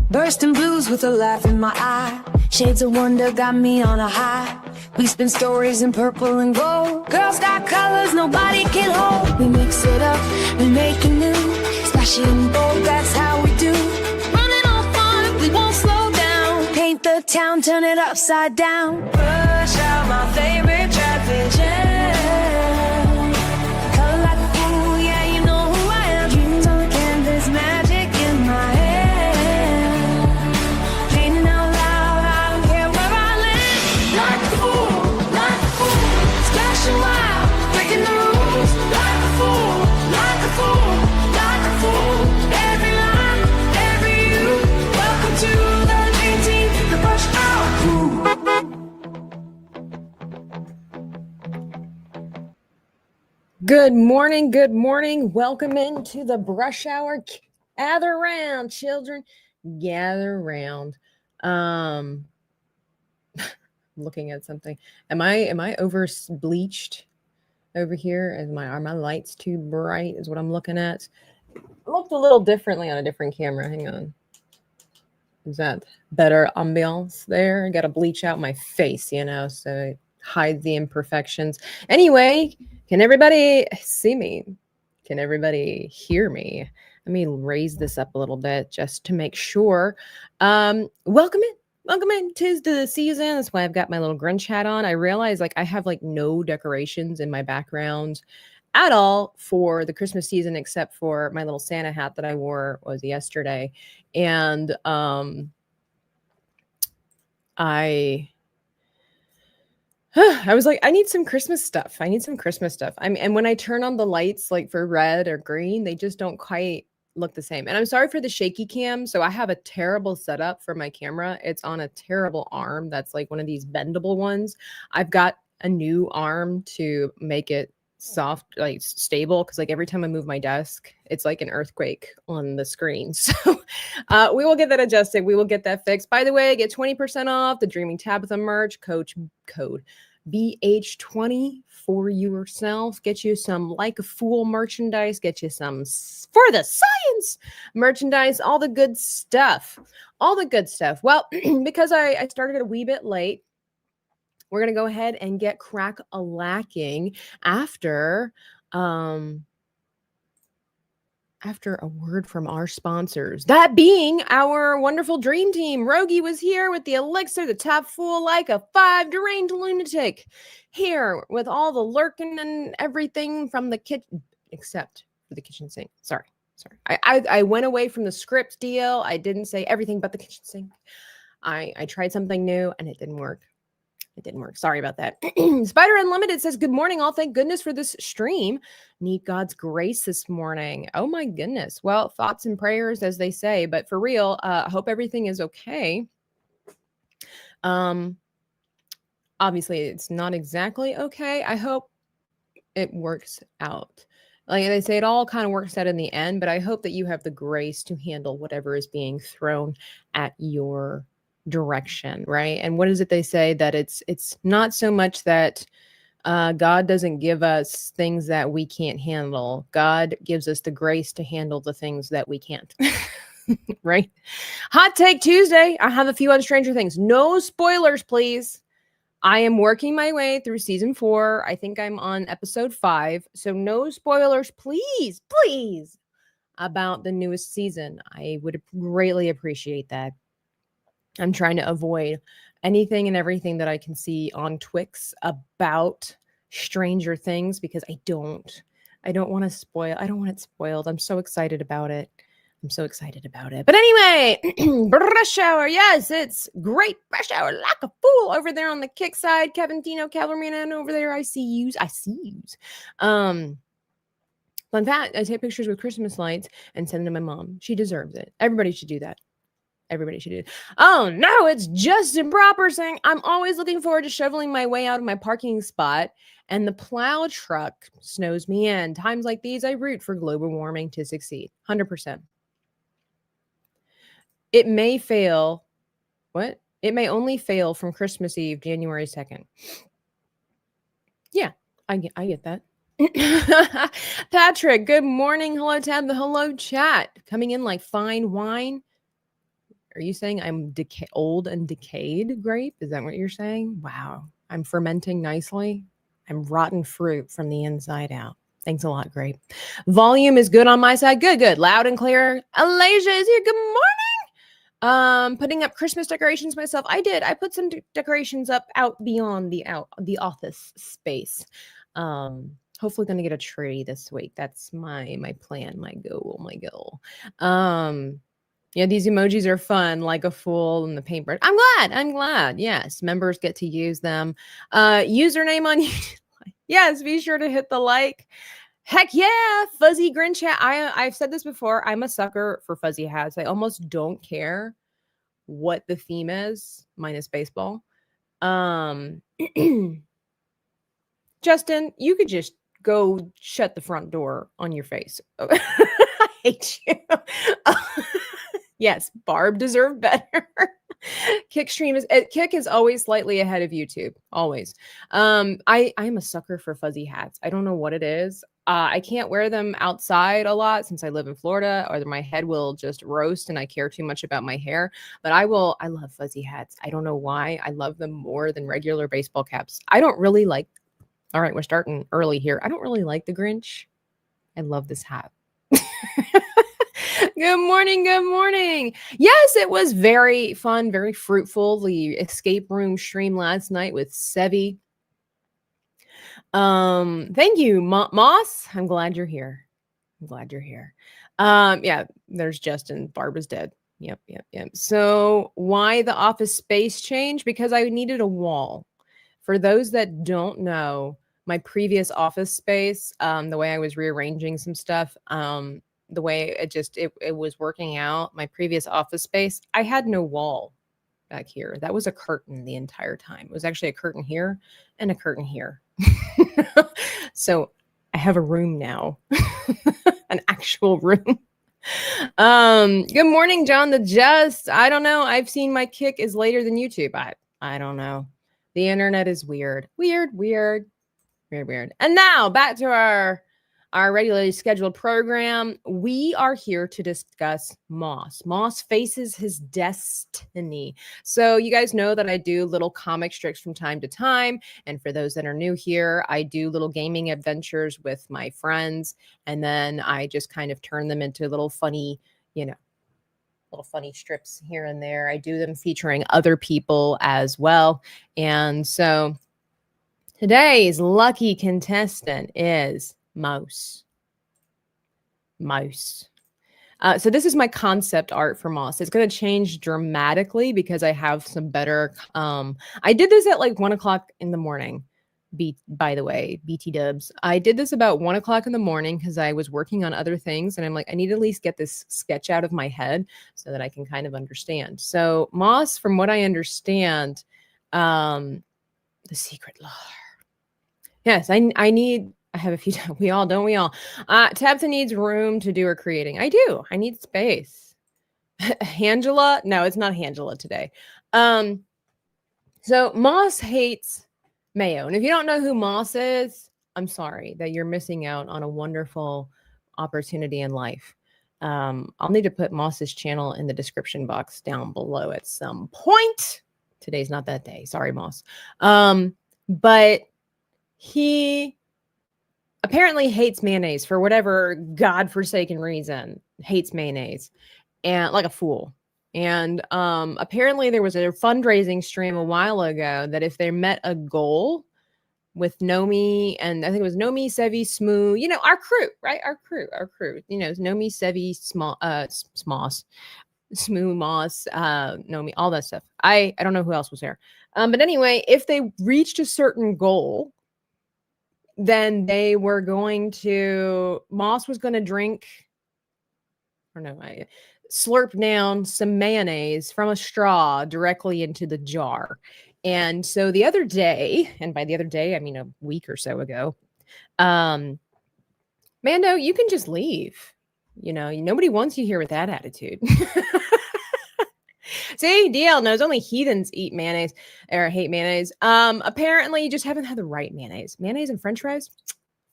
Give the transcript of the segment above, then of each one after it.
Bursting blues with a laugh in my eye. Shades of wonder got me on a high. We spin stories in purple and gold. Girls got colors nobody can hold. We mix it up, we make it new. Splashy and bold, that's how we do. Running on fun, we won't slow down. Paint the town, turn it upside down. Push out my favorite traffic jam. Color like a fool, yeah, you know who I am. Dreams on the canvas, magic in my head. Good morning. Good morning. Welcome into the brush hour. Gather round, children. Gather round. Looking at something. Am I over bleached over here? Are my lights too bright? Is what I'm looking at. It looked a little differently on a different camera. Hang on. Is that better ambiance there? I got to bleach out my face, so it hides the imperfections. Anyway, can everybody see me? Can everybody hear me? Let me raise this up a little bit just to make sure. Welcome in. Welcome in. 'Tis the season. That's why I've got my little Grinch hat on. I realize I have no decorations in my background at all for the Christmas season, except for my little Santa hat that I wore was yesterday. And I was like, I need some Christmas stuff. And when I turn on the lights, for red or green, they just don't quite look the same. And I'm sorry for the shaky cam. So I have a terrible setup for my camera. It's on a terrible arm. That's one of these bendable ones. I've got a new arm to make it soft, stable. Cause every time I move my desk, it's like an earthquake on the screen. So we will get that adjusted. We will get that fixed. By the way, get 20% off the Dreaming Tabitha merch code BH20 for yourself. Get you some Like a Fool merchandise. Get you some For the Science merchandise. All the good stuff. Well, because I started a wee bit late, we're going to go ahead and get crack-a-lacking after a word from our sponsors. That being our wonderful dream team. Rogie was here with the elixir, the top fool like a 5 deranged lunatic. Here with all the lurking and everything from the kitchen, except for the kitchen sink. Sorry. I went away from the script deal. I didn't say everything but the kitchen sink. I tried something new and it didn't work. Sorry about that. Spider Unlimited says, good morning, all. Thank goodness for this stream. Need God's grace this morning. Oh my goodness. Well, thoughts and prayers, as they say, but for real, I hope everything is okay. Obviously it's not exactly okay. I hope it works out. Like they say, it all kind of works out in the end, but I hope that you have the grace to handle whatever is being thrown at your direction, right? And what is it they say? That it's not so much that God doesn't give us things that we can't handle. God gives us the grace to handle the things that we can't. Right? Hot Take Tuesday. I have a few on Stranger Things. No spoilers, please. I am working my way through season 4. I think I'm on episode 5. So no spoilers, please, about the newest season. I would greatly appreciate that. I'm trying to avoid anything and everything that I can see on Twix about Stranger Things because I don't want to spoil. I don't want it spoiled. I'm so excited about it. But anyway, brush hour. Yes, it's great brush hour. Like a fool over there on the kick side. Kevin Tino, Calverman over there. I see yous. Fun fact, I take pictures with Christmas lights and send them to my mom. She deserves it. Everybody should do that. Everybody should do it. Oh no, it's Justin Proper saying, I'm always looking forward to shoveling my way out of my parking spot and the plow truck snows me in. Times like these, I root for global warming to succeed. 100%. It may fail. What? It may only fail from Christmas Eve, January 2nd. Yeah, I get that. Patrick, good morning. Hello, Tab. The hello chat. Coming in like fine wine. Are you saying I'm old and decayed grape? Is that what you're saying? Wow. I'm fermenting nicely. I'm rotten fruit from the inside out. Thanks a lot, grape. Volume is good on my side. Good. Loud and clear. Alasia is here. Good morning. Putting up Christmas decorations myself. I did. I put some decorations up out beyond the office space. Hopefully gonna get a tree this week. That's my plan, my goal. Yeah, these emojis are fun, like a fool and the paintbrush. I'm glad. Yes, members get to use them. Username on YouTube. Yes, be sure to hit the like. Heck yeah, fuzzy Grinch hat. I've said this before. I'm a sucker for fuzzy hats. I almost don't care what the theme is, minus baseball. Justin, you could just go shut the front door on your face. I hate you. Yes, Barb deserved better. Kick is always slightly ahead of YouTube. Always. I am a sucker for fuzzy hats. I don't know what it is. I can't wear them outside a lot since I live in Florida, or my head will just roast and I care too much about my hair. But I love fuzzy hats. I don't know why. I love them more than regular baseball caps. I don't really like. All right, we're starting early here. I don't really like the Grinch. I love this hat. Good morning. Yes, it was very fun, very fruitful. The escape room stream last night with Sevi. Thank you, Moss. I'm glad you're here. Yeah, there's Justin. Barbara's dead. Yep. So why the office space change? Because I needed a wall. For those that don't know, my previous office space, the way I was rearranging some stuff, the way it was working out, my previous office space, I had no wall back here. That was a curtain the entire time. It was actually a curtain here and a curtain here. So I have a room now, an actual room. Good morning, John the Just. I don't know. I've seen my kick is later than YouTube. I don't know. The internet is weird. And now back to our regularly scheduled program. We are here to discuss Moss. Moss faces his destiny. So you guys know that I do little comic strips from time to time. And for those that are new here, I do little gaming adventures with my friends. And then I just kind of turn them into little funny, little funny strips here and there. I do them featuring other people as well. And so today's lucky contestant is Mouse. So this is my concept art for Moss. It's going to change dramatically because I have some better. I did this at like 1 o'clock in the morning. By the way, BT dubs. I did this about 1 o'clock in the morning because I was working on other things. And I'm like, I need to at least get this sketch out of my head so that I can kind of understand. So Moss, from what I understand, the secret lore. Yes, I have a few. We all. Tabitha needs room to do her creating. I do. I need space. Angela? No, it's not Angela today. So Moss hates mayo. And if you don't know who Moss is, I'm sorry that you're missing out on a wonderful opportunity in life. I'll need to put Moss's channel in the description box down below at some point. Today's not that day. Sorry, Moss. But he apparently hates mayonnaise for whatever godforsaken reason. Hates mayonnaise, and like a fool. And apparently there was a fundraising stream a while ago that if they met a goal with Nomi, and I think it was Nomi, Sevi, Smoo, our crew, right? Our crew, Nomi, Sevi, Smoss, Smoo, Moss, Nomi, all that stuff. I don't know who else was there. But anyway, if they reached a certain goal, then Moss was going to drink don't know, I slurp down some mayonnaise from a straw directly into the jar. And so the other day, and by the other day, I mean a week or so ago, Mando, you can just leave. Nobody wants you here with that attitude. See, DL knows only heathens eat mayonnaise or hate mayonnaise. Apparently you just haven't had the right mayonnaise. Mayonnaise and French fries,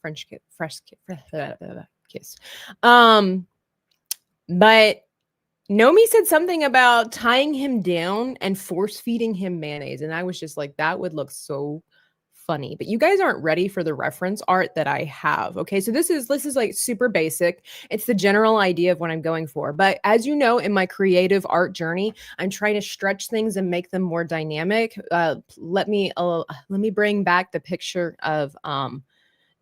French kiss, fresh kiss. But Nomi said something about tying him down and force feeding him mayonnaise, and I was just like, that would look so funny. But you guys aren't ready for the reference art that I have. Okay, so this is like super basic. It's the general idea of what I'm going for. But as you know, in my creative art journey, I'm trying to stretch things and make them more dynamic. Let me bring back the picture of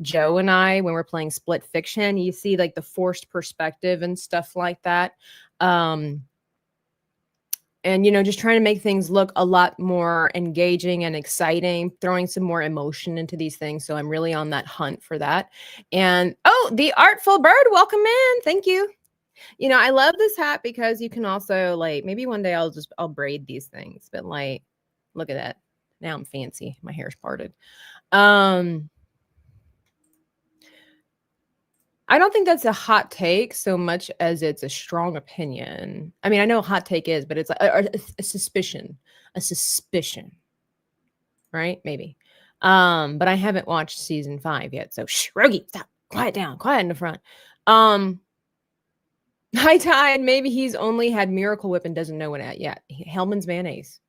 Joe and I when we're playing split fiction. You see like the forced perspective and stuff like that. And, just trying to make things look a lot more engaging and exciting, throwing some more emotion into these things. So I'm really on that hunt for that. And, oh, the Artful Bird, welcome in. Thank you. I love this hat because you can also like, maybe one day I'll braid these things, but like, look at that. Now I'm fancy. My hair's parted. I don't think that's a hot take so much as it's a strong opinion. I mean, I know hot take is, but it's like a suspicion, right? Maybe. But I haven't watched season 5 yet. So Rogie, stop, quiet down, quiet in the front. High Tide, maybe he's only had Miracle Whip and doesn't know it yet. Hellman's mayonnaise,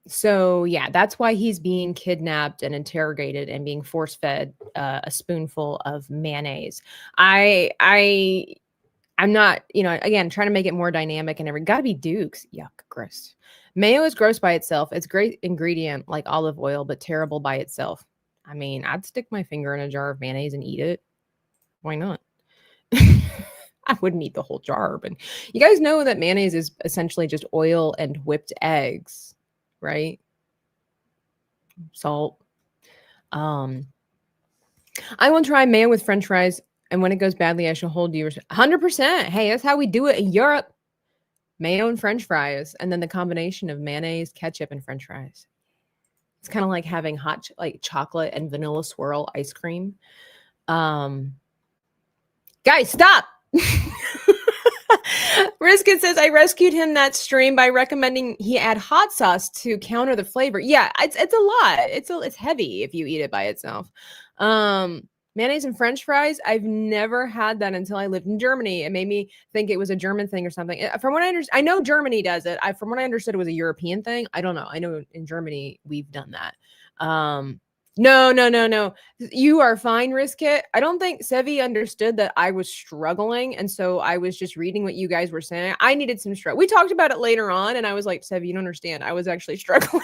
So yeah, that's why he's being kidnapped and interrogated and being force fed a spoonful of mayonnaise. I'm not, again, trying to make it more dynamic and gotta be Duke's. Yuck, gross. Mayo is gross by itself. It's a great ingredient like olive oil, but terrible by itself. I mean, I'd stick my finger in a jar of mayonnaise and eat it. Why not? I wouldn't eat the whole jar, but you guys know that mayonnaise is essentially just oil and whipped eggs. Right? Salt. I will try mayo with French fries, and when it goes badly, I shall hold you 100%. Hey, that's how we do it in Europe. Mayo and French fries, and then the combination of mayonnaise, ketchup, and French fries. It's kind of like having hot like chocolate and vanilla swirl ice cream. Guys, stop. Riskin says, I rescued him that stream by recommending he add hot sauce to counter the flavor. Yeah, it's a lot. It's heavy if you eat it by itself. Mayonnaise and French fries. I've never had that until I lived in Germany. It made me think it was a German thing or something. From what I understand, I know Germany does it. From what I understood, it was a European thing. I don't know. I know in Germany we've done that. No. You are fine, Riskit. I don't think Sevi understood that I was struggling. And so I was just reading what you guys were saying. I needed some struggle. We talked about it later on. And I was like, Sevi, you don't understand. I was actually struggling.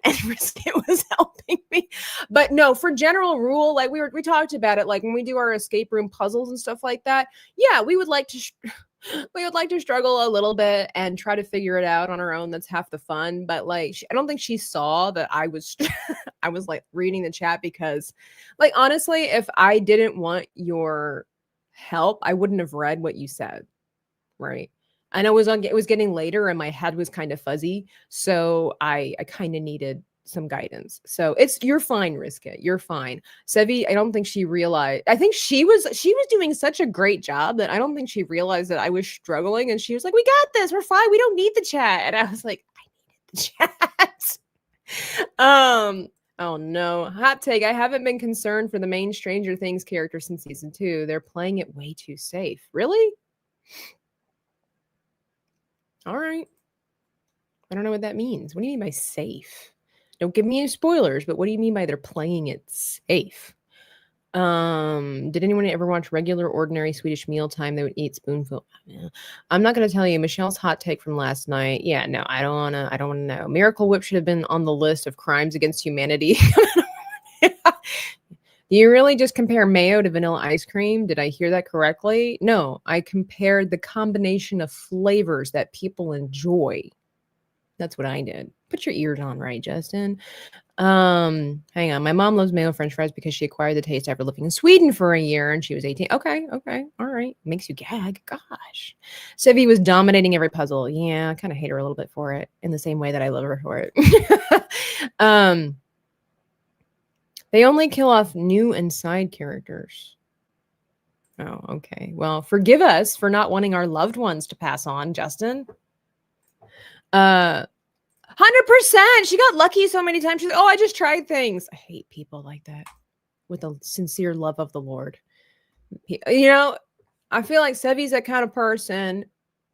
And Riskit was helping me. But no, for general rule, like we talked about it, like when we do our escape room puzzles and stuff like that. Yeah, we would like to struggle a little bit and try to figure it out on our own. That's half the fun. But like, I don't think she saw that I was, I was like reading the chat because like, honestly, if I didn't want your help, I wouldn't have read what you said. Right. And it was getting later and my head was kind of fuzzy. So I kind of needed some guidance. So you're fine, Riska. You're fine. Sevi, I don't think she realized. I think she was doing such a great job that I don't think she realized that I was struggling. And she was like, we got this. We're fine. We don't need the chat. And I was like, I needed the chat. Oh no. Hot take. I haven't been concerned for the main Stranger Things character since season 2. They're playing it way too safe. Really? All right. I don't know what that means. What do you mean by safe? Don't give me any spoilers, but what do you mean by they're playing it safe? Did anyone ever watch regular, ordinary Swedish mealtime? They would eat spoonful. Yeah. I'm not going to tell you Michelle's hot take from last night. Yeah, no, I don't want to know. Miracle Whip should have been on the list of crimes against humanity. Do you really just compare mayo to vanilla ice cream? Did I hear that correctly? No, I compared the combination of flavors that people enjoy. That's what I did. Put your ears on, right, Justin? Hang on. My mom loves mayo French fries because she acquired the taste after living in Sweden for a year and she was 18. Okay, all right. Makes you gag. Gosh. Sevi was dominating every puzzle. Yeah, I kind of hate her a little bit for it in the same way that I love her for it. They only kill off new and side characters. Oh, okay. Well, forgive us for not wanting our loved ones to pass on, Justin. 100%. She got lucky so many times. She's like, oh, I just tried things. I hate people like that with a sincere love of the Lord. I feel like Sevi's that kind of person,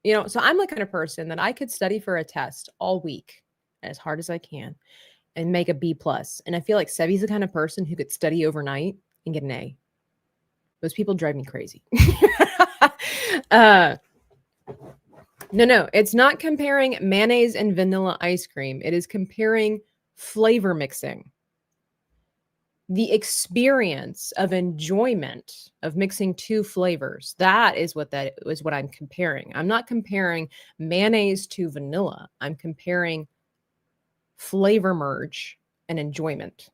so I'm the kind of person that I could study for a test all week as hard as I can and make a B plus. And I feel like Sevi's the kind of person who could study overnight and get an A. Those people drive me crazy. No, it's not comparing mayonnaise and vanilla ice cream. It is comparing flavor mixing. The experience of enjoyment of mixing two flavors. That is what I'm comparing. I'm not comparing mayonnaise to vanilla. I'm comparing flavor merge and enjoyment.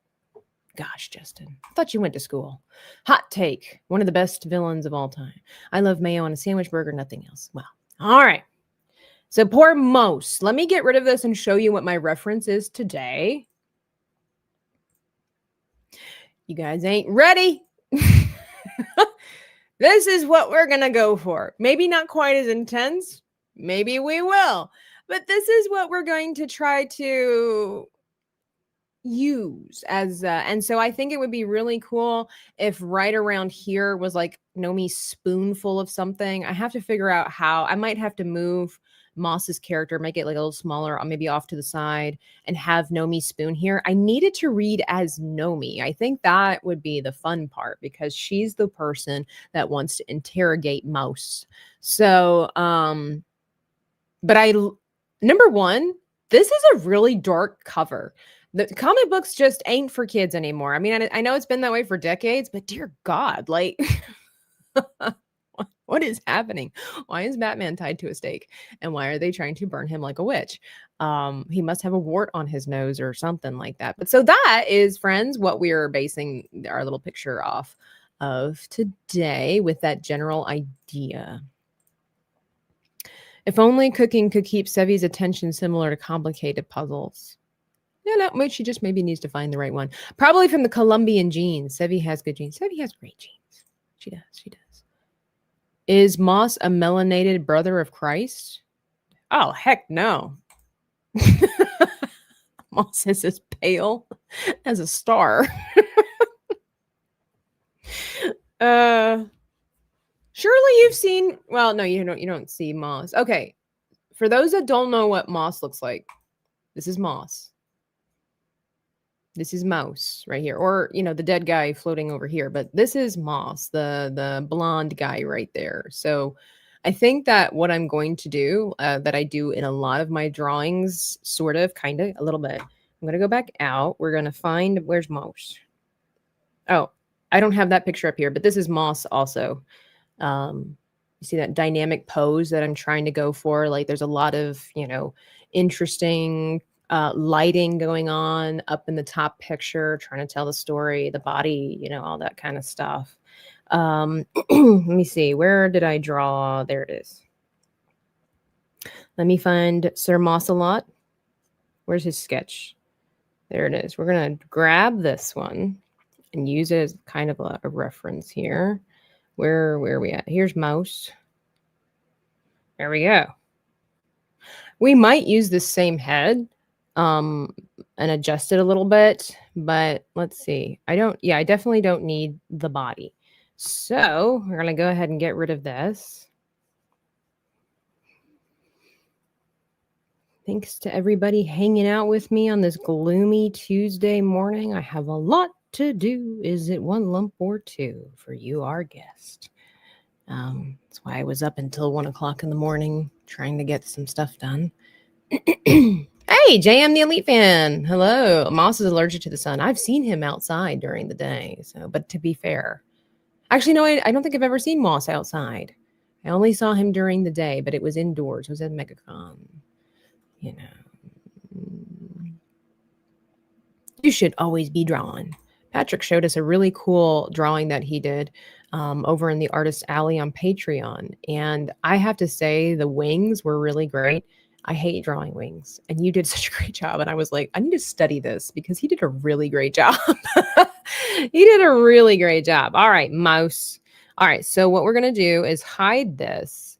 Gosh, Justin, I thought you went to school. Hot take. One of the best villains of all time. I love mayo on a sandwich burger, nothing else. Well, all right. So poor Mose. Let me get rid of this and show you what my reference is today. You guys ain't ready. This is what we're going to go for. Maybe not quite as intense. Maybe we will. But this is what we're going to try to use as and so I think it would be really cool if right around here was like Nomi's spoonful of something. I have to figure out how. I might have to move Moss's character, make it like a little smaller, maybe off to the side, and have Nomi's spoon here. I needed to read as Nomi. I think that would be the fun part because she's the person that wants to interrogate Mouse. So but number one, this is a really dark cover. The comic books just ain't for kids anymore. I mean, I know it's been that way for decades, but dear God, like, what is happening? Why is Batman tied to a stake? And why are they trying to burn him like a witch? He must have a wart on his nose or something like that. But so that is, friends, what we're basing our little picture off of today with that general idea. If only cooking could keep Sevi's attention similar to complicated puzzles. No, she just maybe needs to find the right one. Probably from the Colombian genes. Sevi has good genes. Sevi has great genes. She does. Is Moss a melanated brother of Christ? Oh, heck no. Moss is as pale as a star. Surely you've seen, well, no, you don't see Moss. Okay. For those that don't know what Moss looks like, this is Moss. This is Mouse right here, or, the dead guy floating over here. But this is Moss, the blonde guy right there. So I think that what I'm going to do, that I do in a lot of my drawings, sort of, kind of, a little bit. I'm going to go back out. We're going to find, where's Mouse? Oh, I don't have that picture up here, but this is Moss also. You see that dynamic pose that I'm trying to go for? Like there's a lot of, interesting lighting going on up in the top picture, trying to tell the story, the body, all that kind of stuff. Let me see. Where did I draw? There it is. Let me find Sir Mossalot. Where's his sketch? There it is. We're going to grab this one and use it as kind of a reference here. Where are we at? Here's Mouse. There we go. We might use the same head and adjust it a little bit, but let's see. I definitely don't need the body. So we're going to go ahead and get rid of this. Thanks to everybody hanging out with me on this gloomy Tuesday morning. I have a lot to do. Is it one lump or two for you, our guest? That's why I was up until 1 o'clock in the morning trying to get some stuff done. Hey, JM the Elite Fan. Hello. Moss is allergic to the sun. I've seen him outside during the day. But to be fair, actually, no, I don't think I've ever seen Moss outside. I only saw him during the day, but it was indoors. It was at MegaCon. You should always be drawn. Patrick showed us a really cool drawing that he did over in the Artist Alley on Patreon. And I have to say, the wings were really great. I hate drawing wings, and you did such a great job. And I was like, I need to study this because he did a really great job. He did a really great job. All right, mouse. All right, so what we're going to do is hide this.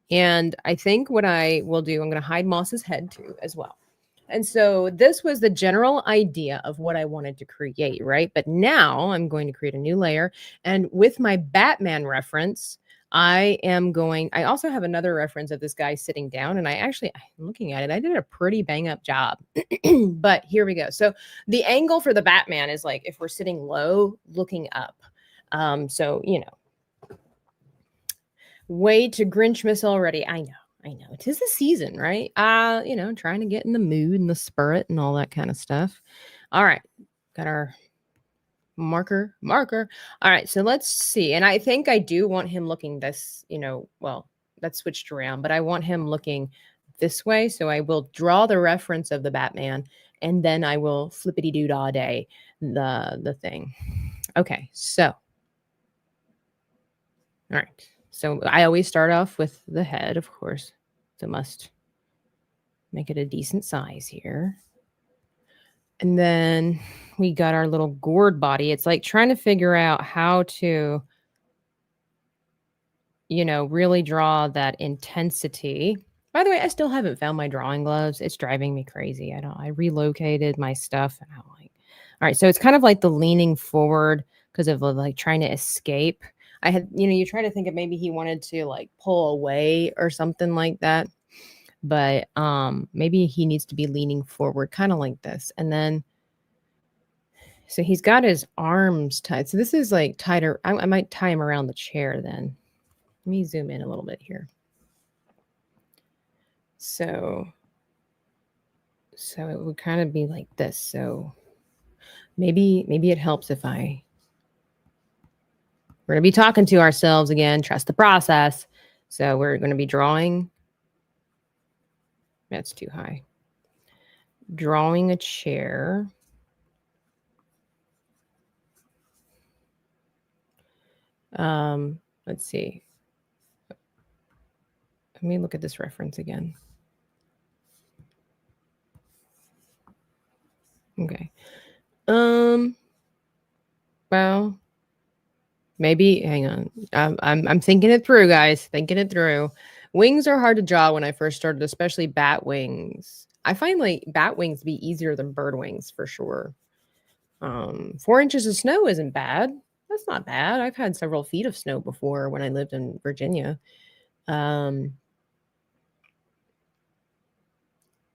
And I think what I will do, I'm going to hide Moss's head too as well. And so this was the general idea of what I wanted to create, right? But now I'm going to create a new layer. And with my Batman reference, I also have another reference of this guy sitting down. And I'm looking at it, I did a pretty bang up job. But here we go. So the angle for the Batman is like if we're sitting low, looking up. So, way to Grinchmas already. I know. It is the season, right? Trying to get in the mood and the spirit and all that kind of stuff. All right. Got our marker. All right. So let's see. And I think I do want him looking this, that's switched around, but I want him looking this way. So I will draw the reference of the Batman, and then I will flippity doo dah day the thing. Okay. So, all right. So I always start off with the head, of course. So must make it a decent size here. And then we got our little gourd body. It's like trying to figure out how to, really draw that intensity. By the way, I still haven't found my drawing gloves. It's driving me crazy. I relocated my stuff. And I'm like, all right. So it's kind of like the leaning forward because of like trying to escape. I had, you try to think of maybe he wanted to like pull away or something like that. But maybe he needs to be leaning forward, kind of like this. And then, so he's got his arms tied. So this is like tighter. I might tie him around the chair then. Let me zoom in a little bit here. So it would kind of be like this. So maybe it helps if we're going to be talking to ourselves again. Trust the process. So we're going to be drawing. That's too high. Drawing a chair. Let's see. Let me look at this reference again. Okay. Well, maybe hang on. I'm thinking it through, guys. Thinking it through. Wings are hard to draw when I first started, especially bat wings. I find like bat wings to be easier than bird wings for sure. 4 inches of snow isn't bad. That's not bad. I've had several feet of snow before when I lived in Virginia.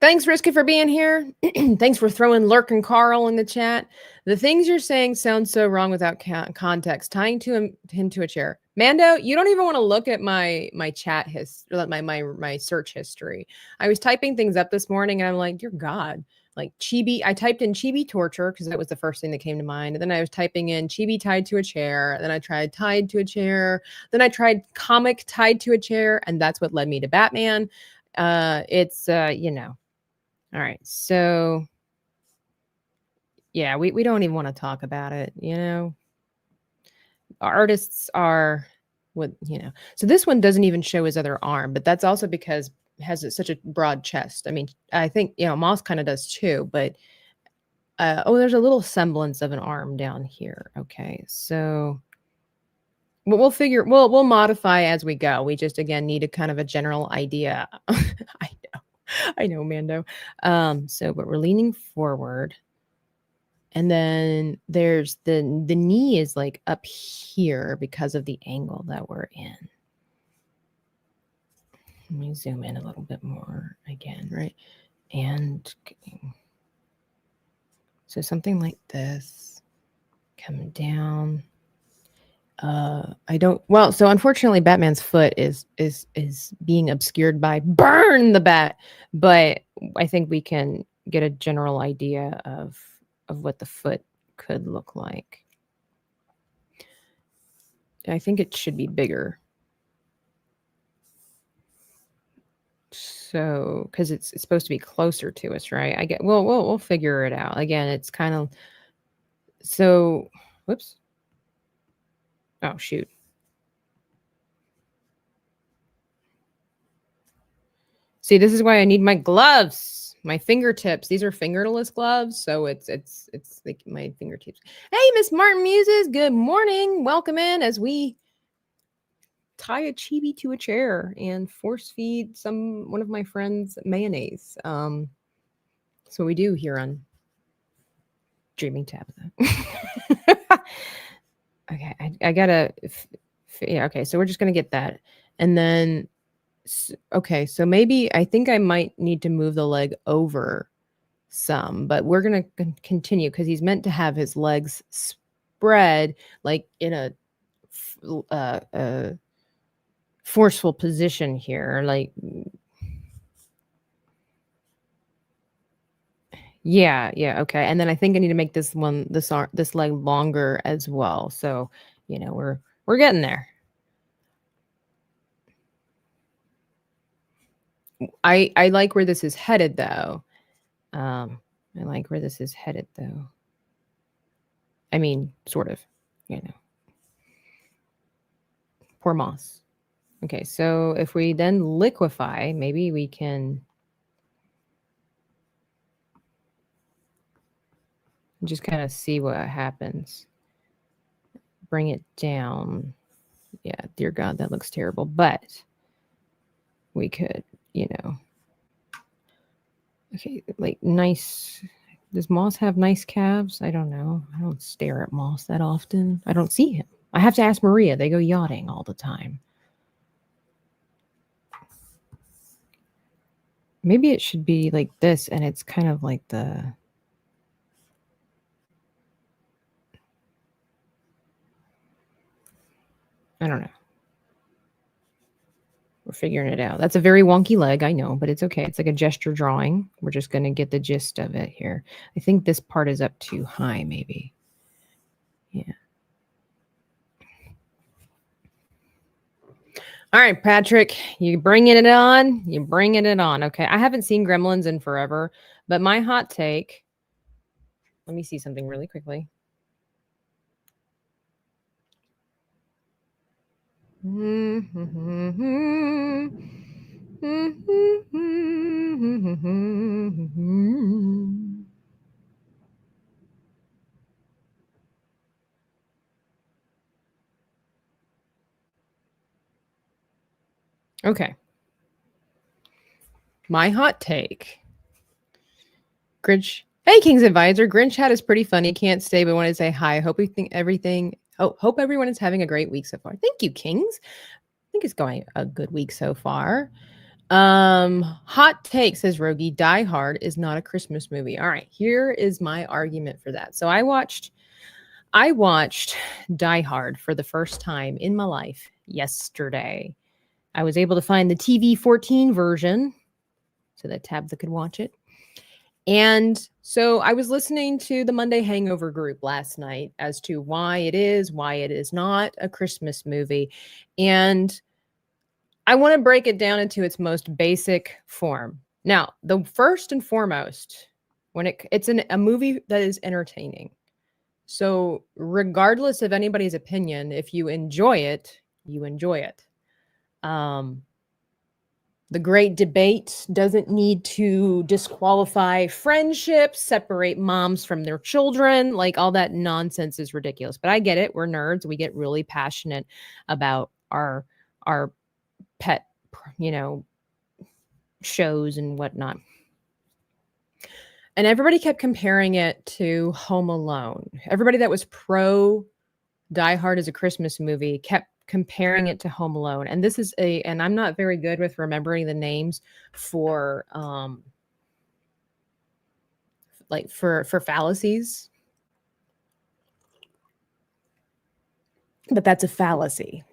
Thanks, Risky, for being here. Thanks for throwing Lurk and Carl in the chat. The things you're saying sound so wrong without context. Tying him to a chair. Mando, you don't even want to look at my chat history, my search history. I was typing things up this morning, and I'm like, dear God, like chibi. I typed in chibi torture because that was the first thing that came to mind. And then I was typing in chibi tied to a chair. Then I tried tied to a chair. Then I tried comic tied to a chair, and that's what led me to Batman. All right, so yeah, we don't even want to talk about it, Artists are so this one doesn't even show his other arm, but that's also because it has such a broad chest. I mean, I think, Moss kind of does too, but there's a little semblance of an arm down here. Okay, so we'll modify as we go. We just, again, need a kind of a general idea. I know, Mando. But we're leaning forward. And then there's the knee is like up here because of the angle that we're in. Let me zoom in a little bit more again, right? And so something like this coming down. So unfortunately Batman's foot is being obscured by burn the bat, but I think we can get a general idea of what the foot could look like. I think it should be bigger. So, because it's supposed to be closer to us, right? I get. Well, we'll figure it out. Again, it's kind of so. Whoops. Oh shoot. See, this is why I need my gloves, my fingertips. These are fingerless gloves, so it's like my fingertips. Hey, Miss Martin Muses, good morning. Welcome in as we tie a chibi to a chair and force feed one of my friends mayonnaise. That's what we do here on Dreaming Tabitha. Okay, I gotta. Yeah, okay, so we're just gonna get that, and then. Okay, so maybe I think I might need to move the leg over some, but we're going to continue because he's meant to have his legs spread like in a forceful position here. Like, yeah, okay. And then I think I need to make this leg longer as well. So, we're getting there. I like where this is headed, though. I like where this is headed, though. I mean, sort of, Poor moss. Okay, so if we then liquefy, maybe we can just kind of see what happens. Bring it down. Yeah, dear God, that looks terrible. But we could, okay, like nice. Does moss have nice calves? I don't know. I don't stare at moss that often. I don't see him. I have to ask Maria. They go yachting all the time. Maybe it should be like this, and it's kind of like the... I don't know. We're figuring it out. That's a very wonky leg, I know, but it's okay. It's like a gesture drawing. We're just going to get the gist of it here. I think this part is up too high, maybe. Yeah. All right, Patrick, you bringing it on? You bringing it on. Okay. I haven't seen Gremlins in forever, but my hot take... Let me see something really quickly. Okay. My hot take. Grinch. Hey, King's Advisor. Grinch hat is pretty funny. Can't stay, but want to say hi. Hope everyone is having a great week so far. Thank you, Kings. I think it's going a good week so far. Hot take, says Rogie. Die Hard is not a Christmas movie. All right, here is my argument for that. So I watched Die Hard for the first time in my life yesterday. I was able to find the TV 14 version so that Tabitha could watch it. And so I was listening to the Monday Hangover group last night as to why it is not a Christmas movie. And I want to break it down into its most basic form. Now, the first and foremost, when it's a movie that is entertaining. So regardless of anybody's opinion, if you enjoy it, you enjoy it. The great debate doesn't need to disqualify friendships, separate moms from their children. Like, all that nonsense is ridiculous. But I get it. We're nerds. We get really passionate about our pet, shows and whatnot. And everybody kept comparing it to Home Alone. Everybody that was pro Die Hard as a Christmas movie kept comparing it to Home Alone. And this is and I'm not very good with remembering the names for for fallacies. But that's a fallacy.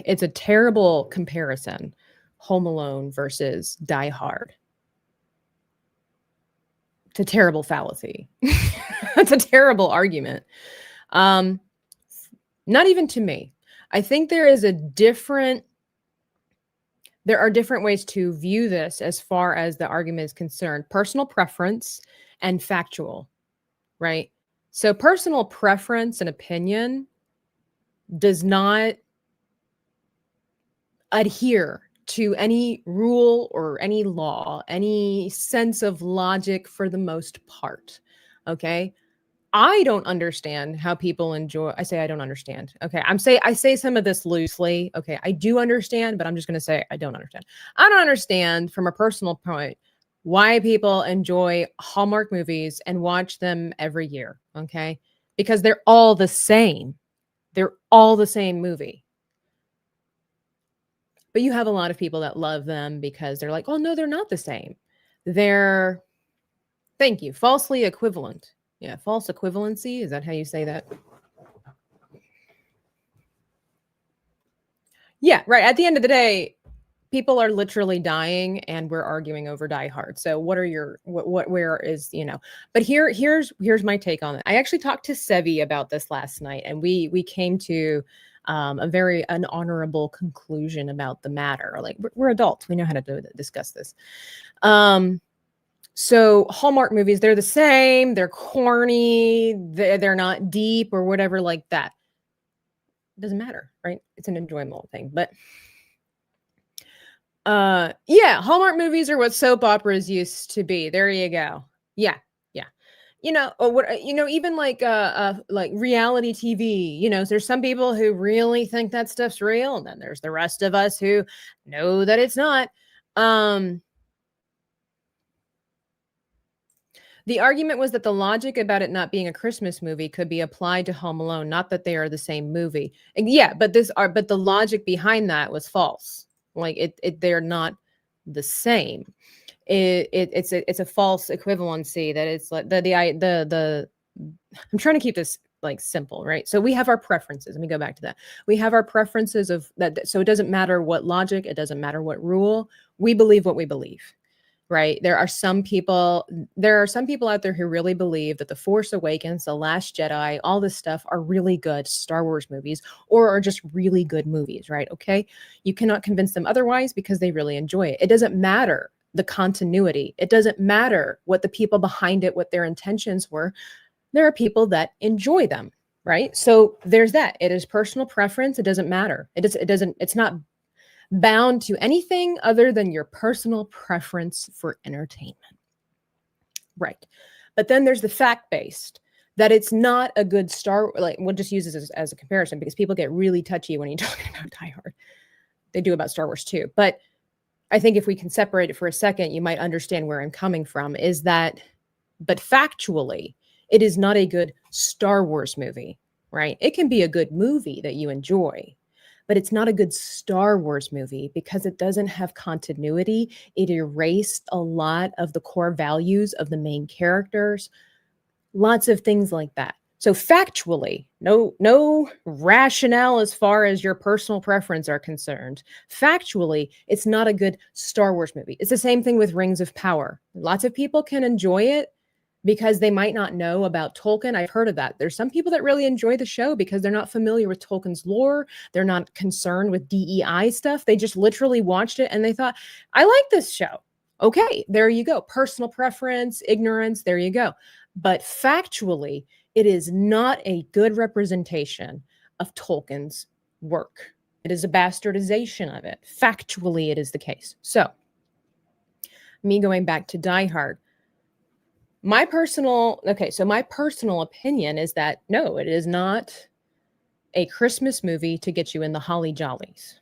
It's a terrible comparison. Home Alone versus Die Hard. It's a terrible fallacy. It's a terrible argument. Not even to me. I think there is a different there are different ways to view this as far as the argument is concerned: personal preference and factual, right? So personal preference and opinion does not adhere to any rule or any law, any sense of logic for the most part. Okay. I don't understand how people enjoy. I say I don't understand. Okay. I say some of this loosely. Okay. I do understand, but I'm just going to say I don't understand. I don't understand from a personal point why people enjoy Hallmark movies and watch them every year. Okay. Because they're all the same. They're all the same movie. But you have a lot of people that love them because they're like, oh, no, they're not the same. They're, thank you, falsely equivalent. Yeah, false equivalency. Is that how you say that? Yeah, right. At the end of the day, people are literally dying and we're arguing over Die Hard. So what are your, where is, but here's my take on it. I actually talked to Sevi about this last night, and we came to a very honorable conclusion about the matter. Like, we're adults. We know how to discuss this. So Hallmark movies, they're the same. They're corny. They're not deep or whatever like that. It doesn't matter, right? It's an enjoyable thing. But yeah, Hallmark movies are what soap operas used to be. There you go. Yeah. Even like reality TV, there's some people who really think that stuff's real, and then there's the rest of us who know that it's not. The argument was that the logic about it not being a Christmas movie could be applied to Home Alone, not that they are the same movie. And yeah, but the logic behind that was false. Like they're not the same. It's a false equivalency that it's like the I'm trying to keep this like simple, right? So we have our preferences. Let me go back to that. We have our preferences of that. So it doesn't matter what logic, it doesn't matter what rule. We believe what we believe, right? There are some people out there who really believe that The Force Awakens, The Last Jedi, all this stuff are really good Star Wars movies, or are just really good movies, right? Okay. You cannot convince them otherwise because they really enjoy it. It doesn't matter the continuity. It doesn't matter what the people behind it, what their intentions were. There are people that enjoy them, right? So there's that. It is personal preference. It doesn't matter. It's not bound to anything other than your personal preference for entertainment. Right. But then there's the fact-based, that it's not a good we'll just use this as a comparison because people get really touchy when you're talking about Die Hard. They do about Star Wars too. But I think if we can separate it for a second, you might understand where I'm coming from, but factually, it is not a good Star Wars movie, right? It can be a good movie that you enjoy, but it's not a good Star Wars movie because it doesn't have continuity. It erased a lot of the core values of the main characters, lots of things like that. So factually, no rationale as far as your personal preference are concerned. Factually, it's not a good Star Wars movie. It's the same thing with Rings of Power. Lots of people can enjoy it because they might not know about Tolkien. I've heard of that. There's some people that really enjoy the show because they're not familiar with Tolkien's lore. They're not concerned with DEI stuff. They just literally watched it and they thought, I like this show. Okay, there you go. Personal preference, ignorance, there you go. But factually, it is not a good representation of Tolkien's work. It is a bastardization of it. Factually, it is the case. So, me going back to Die Hard, my personal opinion is that no, it is not a Christmas movie to get you in the holly jollies.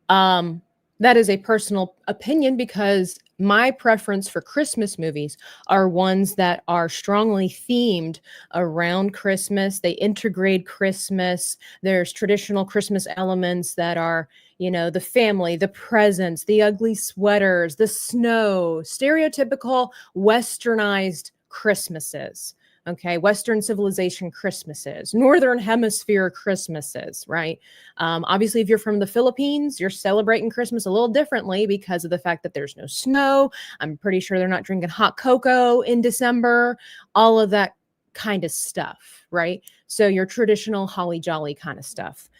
That is a personal opinion because my preference for Christmas movies are ones that are strongly themed around Christmas. They integrate Christmas. There's traditional Christmas elements that are, the family, the presents, the ugly sweaters, the snow, stereotypical westernized Christmases. Okay, Western civilization Christmases, Northern Hemisphere Christmases, right? Obviously, if you're from the Philippines, you're celebrating Christmas a little differently because of the fact that there's no snow. I'm pretty sure they're not drinking hot cocoa in December, all of that kind of stuff, right? So your traditional holly jolly kind of stuff.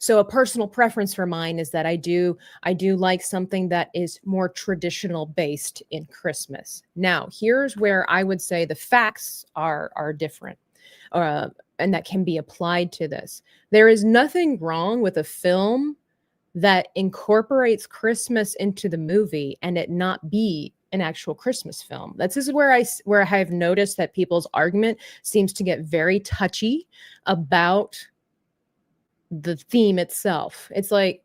So a personal preference for mine is that I do like something that is more traditional based in Christmas. Now, here's where I would say the facts are different, uh, and that can be applied to this. There is nothing wrong with a film that incorporates Christmas into the movie and it not be an actual Christmas film. This is where I have noticed that people's argument seems to get very touchy about the theme itself. It's like,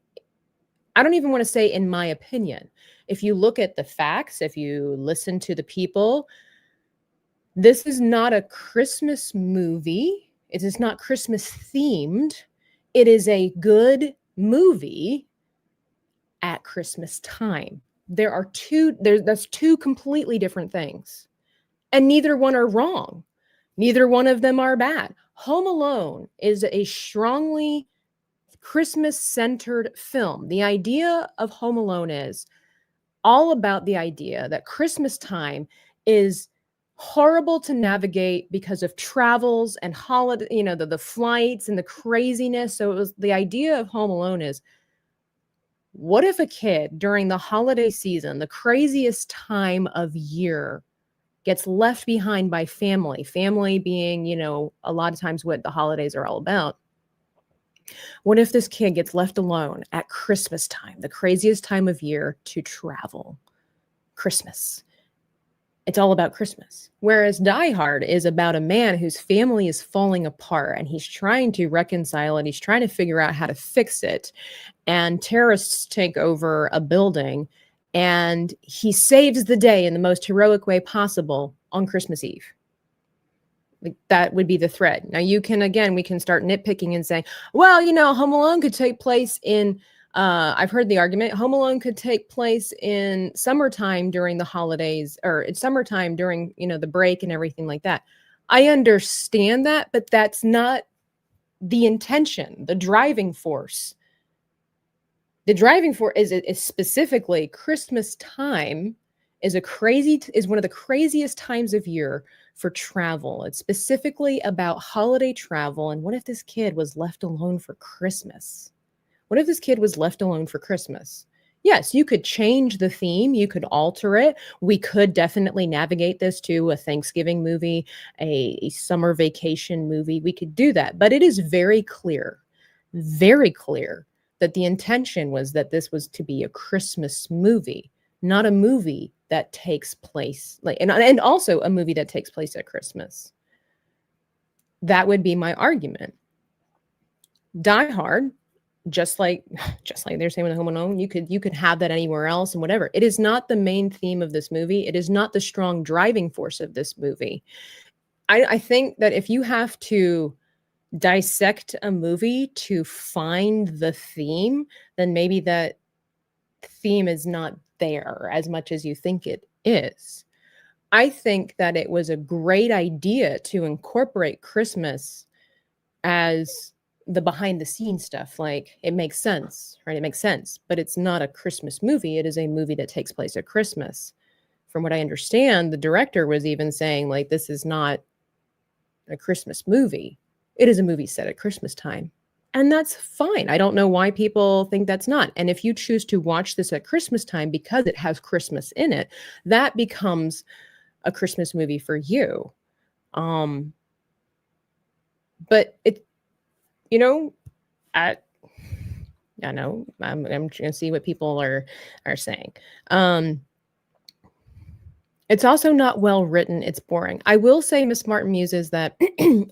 I don't even want to say in my opinion. If you look at the facts, if you listen to the people, this is not a Christmas movie. It is not Christmas themed. It is a good movie at Christmas time. That's two completely different things. And neither one are wrong. Neither one of them are bad. Home Alone is a strongly Christmas-centered film. The idea of Home Alone is all about the idea that Christmas time is horrible to navigate because of travels and holiday, the flights and the craziness. So it was the idea of Home Alone is, what if a kid during the holiday season, the craziest time of year, gets left behind by family? Family being, a lot of times what the holidays are all about. What if this kid gets left alone at Christmas time, the craziest time of year to travel? Christmas. It's all about Christmas. Whereas Die Hard is about a man whose family is falling apart and he's trying to reconcile it. He's trying to figure out how to fix it. And terrorists take over a building and he saves the day in the most heroic way possible on Christmas Eve. Like, that would be the thread. Now we can start nitpicking and saying, well, Home Alone could take place in, I've heard the argument, Home Alone could take place in summertime during the holidays, or it's summertime during, the break and everything like that. I understand that, but that's not the intention, the driving force. The driving force is specifically Christmas time is one of the craziest times of year for travel. It's specifically about holiday travel. And what if this kid was left alone for Christmas? What if this kid was left alone for Christmas? Yes, you could change the theme. You could alter it. We could definitely navigate this to a Thanksgiving movie, a summer vacation movie. We could do that. But it is very clear that the intention was that this was to be a Christmas movie, not a movie that takes place and also a movie that takes place at Christmas. That would be my argument. Die Hard, just like they're saying with Home Alone, you could have that anywhere else and whatever. It is not the main theme of this movie. It is not the strong driving force of this movie. I think that if you have to dissect a movie to find the theme, then maybe that theme is not there as much as you think it is. I think that it was a great idea to incorporate Christmas as the behind the scenes stuff. Like, it makes sense, right? It makes sense, but it's not a Christmas movie. It is a movie that takes place at Christmas. From what I understand, the director was even saying, like, this is not a Christmas movie. It is a movie set at Christmas time. And that's fine. I don't know why people think that's not. And if you choose to watch this at Christmas time because it has Christmas in it, that becomes a Christmas movie for you. But it, I know I'm trying to see what people are saying. It's also not well written. It's boring. I will say, Miss Martin muses that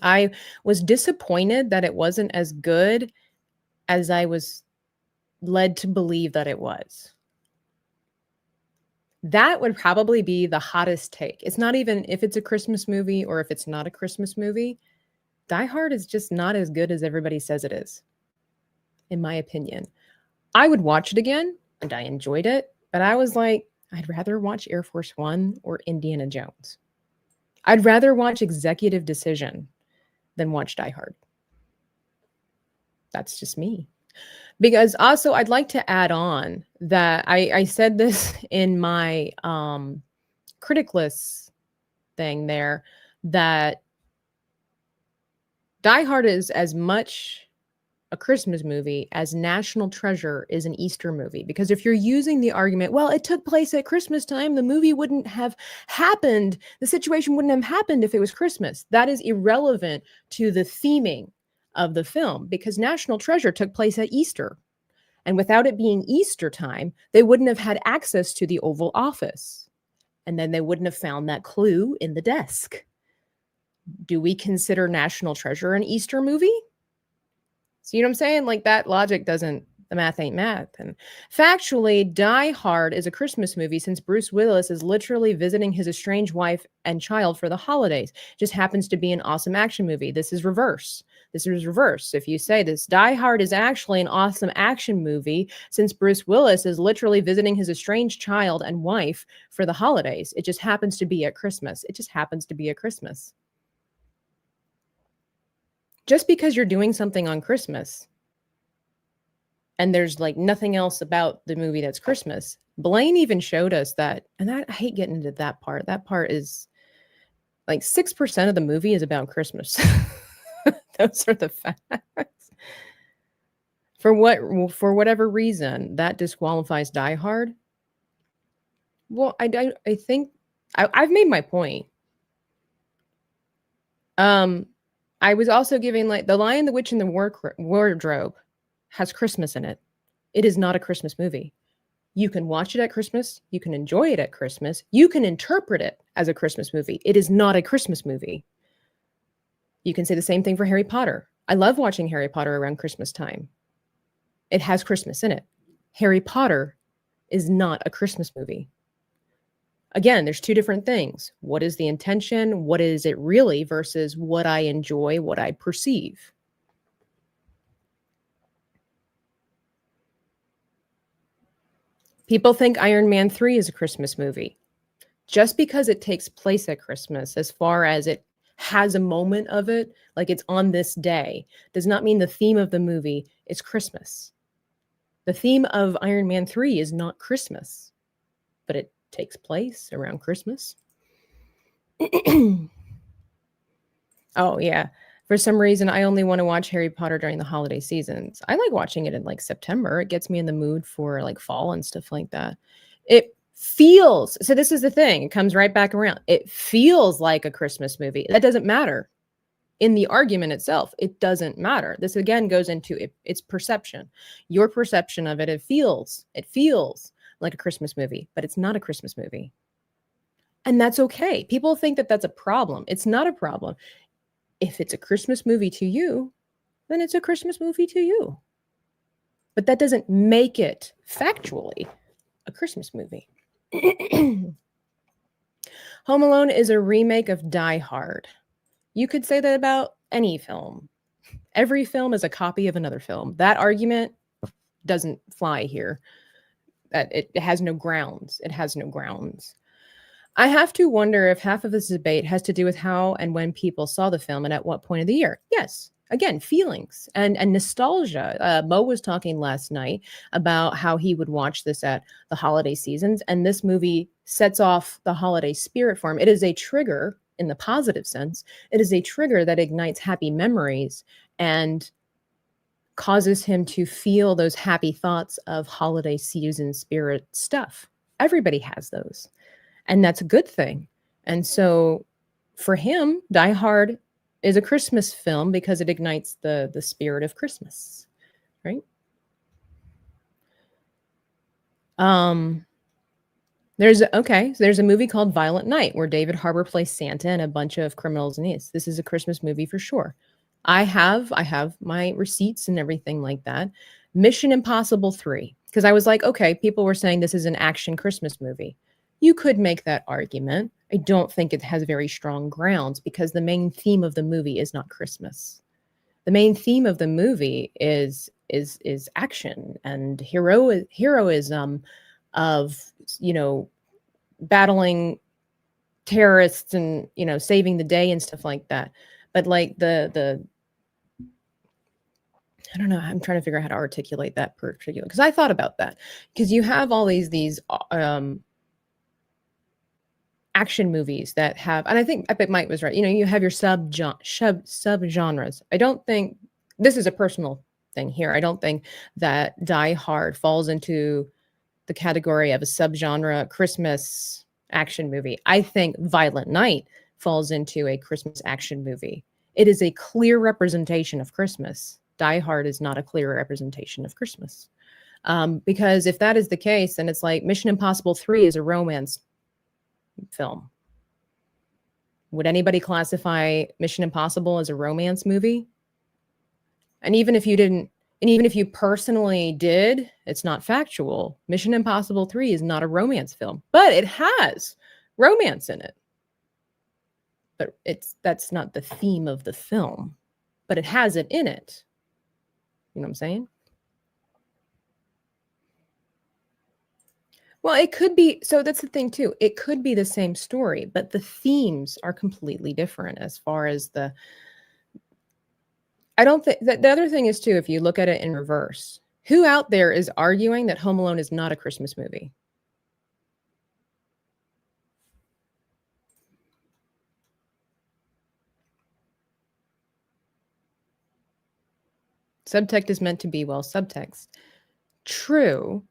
I was disappointed that it wasn't as good as I was led to believe that it was. That would probably be the hottest take. It's not even if it's a Christmas movie or if it's not a Christmas movie. Die Hard is just not as good as everybody says it is, in my opinion. I would watch it again, and I enjoyed it, but I was like, I'd rather watch Air Force One or Indiana Jones. I'd rather watch Executive Decision than watch Die Hard. That's just me. Because also, I'd like to add on that I said this in my critic list thing there, that Die Hard is as much a Christmas movie as National Treasure is an Easter movie. Because if you're using the argument, well, it took place at Christmas time, the movie wouldn't have happened. The situation wouldn't have happened if it was Christmas. That is irrelevant to the theming of the film because National Treasure took place at Easter. And without it being Easter time, they wouldn't have had access to the Oval Office. And then they wouldn't have found that clue in the desk. Do we consider National Treasure an Easter movie? So you know what I'm saying? Like that logic doesn't, the math ain't math. And factually, Die Hard is a Christmas movie since Bruce Willis is literally visiting his estranged wife and child for the holidays. Just happens to be an awesome action movie. This is reverse. This is reverse. If you say this, Die Hard is actually an awesome action movie since Bruce Willis is literally visiting his estranged child and wife for the holidays. It just happens to be at Christmas. It just happens to be at Christmas. Just because you're doing something on Christmas and there's like nothing else about the movie that's Christmas. Blaine even showed us that, and I hate getting into that part. That part is like 6% of the movie is about Christmas. Those are the facts. For whatever reason, that disqualifies Die Hard. Well, I think I've made my point. I was also giving like The Lion, the Witch, and the Wardrobe has Christmas in it. It is not a Christmas movie. You can watch it at Christmas. You can enjoy it at Christmas. You can interpret it as a Christmas movie. It is not a Christmas movie. You can say the same thing for Harry Potter. I love watching Harry Potter around Christmas time. It has Christmas in it. Harry Potter is not a Christmas movie. Again, there's two different things. What is the intention? What is it really versus what I enjoy, what I perceive? People think Iron Man 3 is a Christmas movie. Just because it takes place at Christmas, as far as it has a moment of it, like it's on this day, does not mean the theme of the movie is Christmas. The theme of Iron Man 3 is not Christmas, but it takes place around Christmas. Oh, yeah. For some reason, I only want to watch Harry Potter during the holiday seasons. I like watching it in like September. It gets me in the mood for like fall and stuff like that. It feels, so this is the thing, it comes right back around. It feels like a Christmas movie. That doesn't matter. In the argument itself, it doesn't matter. This again goes into its perception. Your perception of it, it feels like a Christmas movie, but it's not a Christmas movie. And that's okay. People think that that's a problem. It's not a problem. If it's a Christmas movie to you, then it's a Christmas movie to you. But that doesn't make it factually a Christmas movie. Home Alone is a remake of Die Hard. You could say that about any film. Every film is a copy of another film. That argument doesn't fly here. That it has no grounds. It has no grounds. I have to wonder if half of this debate has to do with how and when people saw the film and at what point of the year. Yes. Again, feelings and nostalgia. Mo was talking last night about how he would watch this at the holiday seasons, and this movie sets off the holiday spirit for him. It is a trigger in the positive sense. It is a trigger that ignites happy memories and causes him to feel those happy thoughts of holiday season spirit stuff. Everybody has those, and that's a good thing. And so for him, Die Hard is a Christmas film because it ignites the spirit of Christmas, right? There's a movie called Violent Night where David Harbour plays Santa and a bunch of criminals in it. This is a Christmas movie for sure. I have my receipts and everything like that. Mission Impossible 3, because I was like, okay, people were saying this is an action Christmas movie. You could make that argument. I don't think it has very strong grounds because the main theme of the movie is not Christmas. The main theme of the movie is action and heroism of, battling terrorists and, saving the day and stuff like that. But like the I don't know, I'm trying to figure out how to articulate that particular, because I thought about that, because you have all these action movies that have, and I think Epic Mike was right. You have your sub genres. I don't think this is a personal thing here. I don't think that Die Hard falls into the category of a subgenre Christmas action movie. I think Violent Night falls into a Christmas action movie. It is a clear representation of Christmas. Die Hard is not a clear representation of Christmas. Because if that is the case, then it's like Mission Impossible 3 is a romance film. Would anybody classify Mission Impossible as a romance movie? And even if you didn't, and even if you personally did, it's not factual. Mission Impossible 3 is not a romance film, but it has romance in it. But that's not the theme of the film, but it has it in it. You know what I'm saying? Well, it could be. So that's the thing too. It could be the same story, but the themes are completely different as far as the. I don't think that the other thing is too, if you look at it in reverse, who out there is arguing that Home Alone is not a Christmas movie? Subtext is meant to be, well, subtext. True.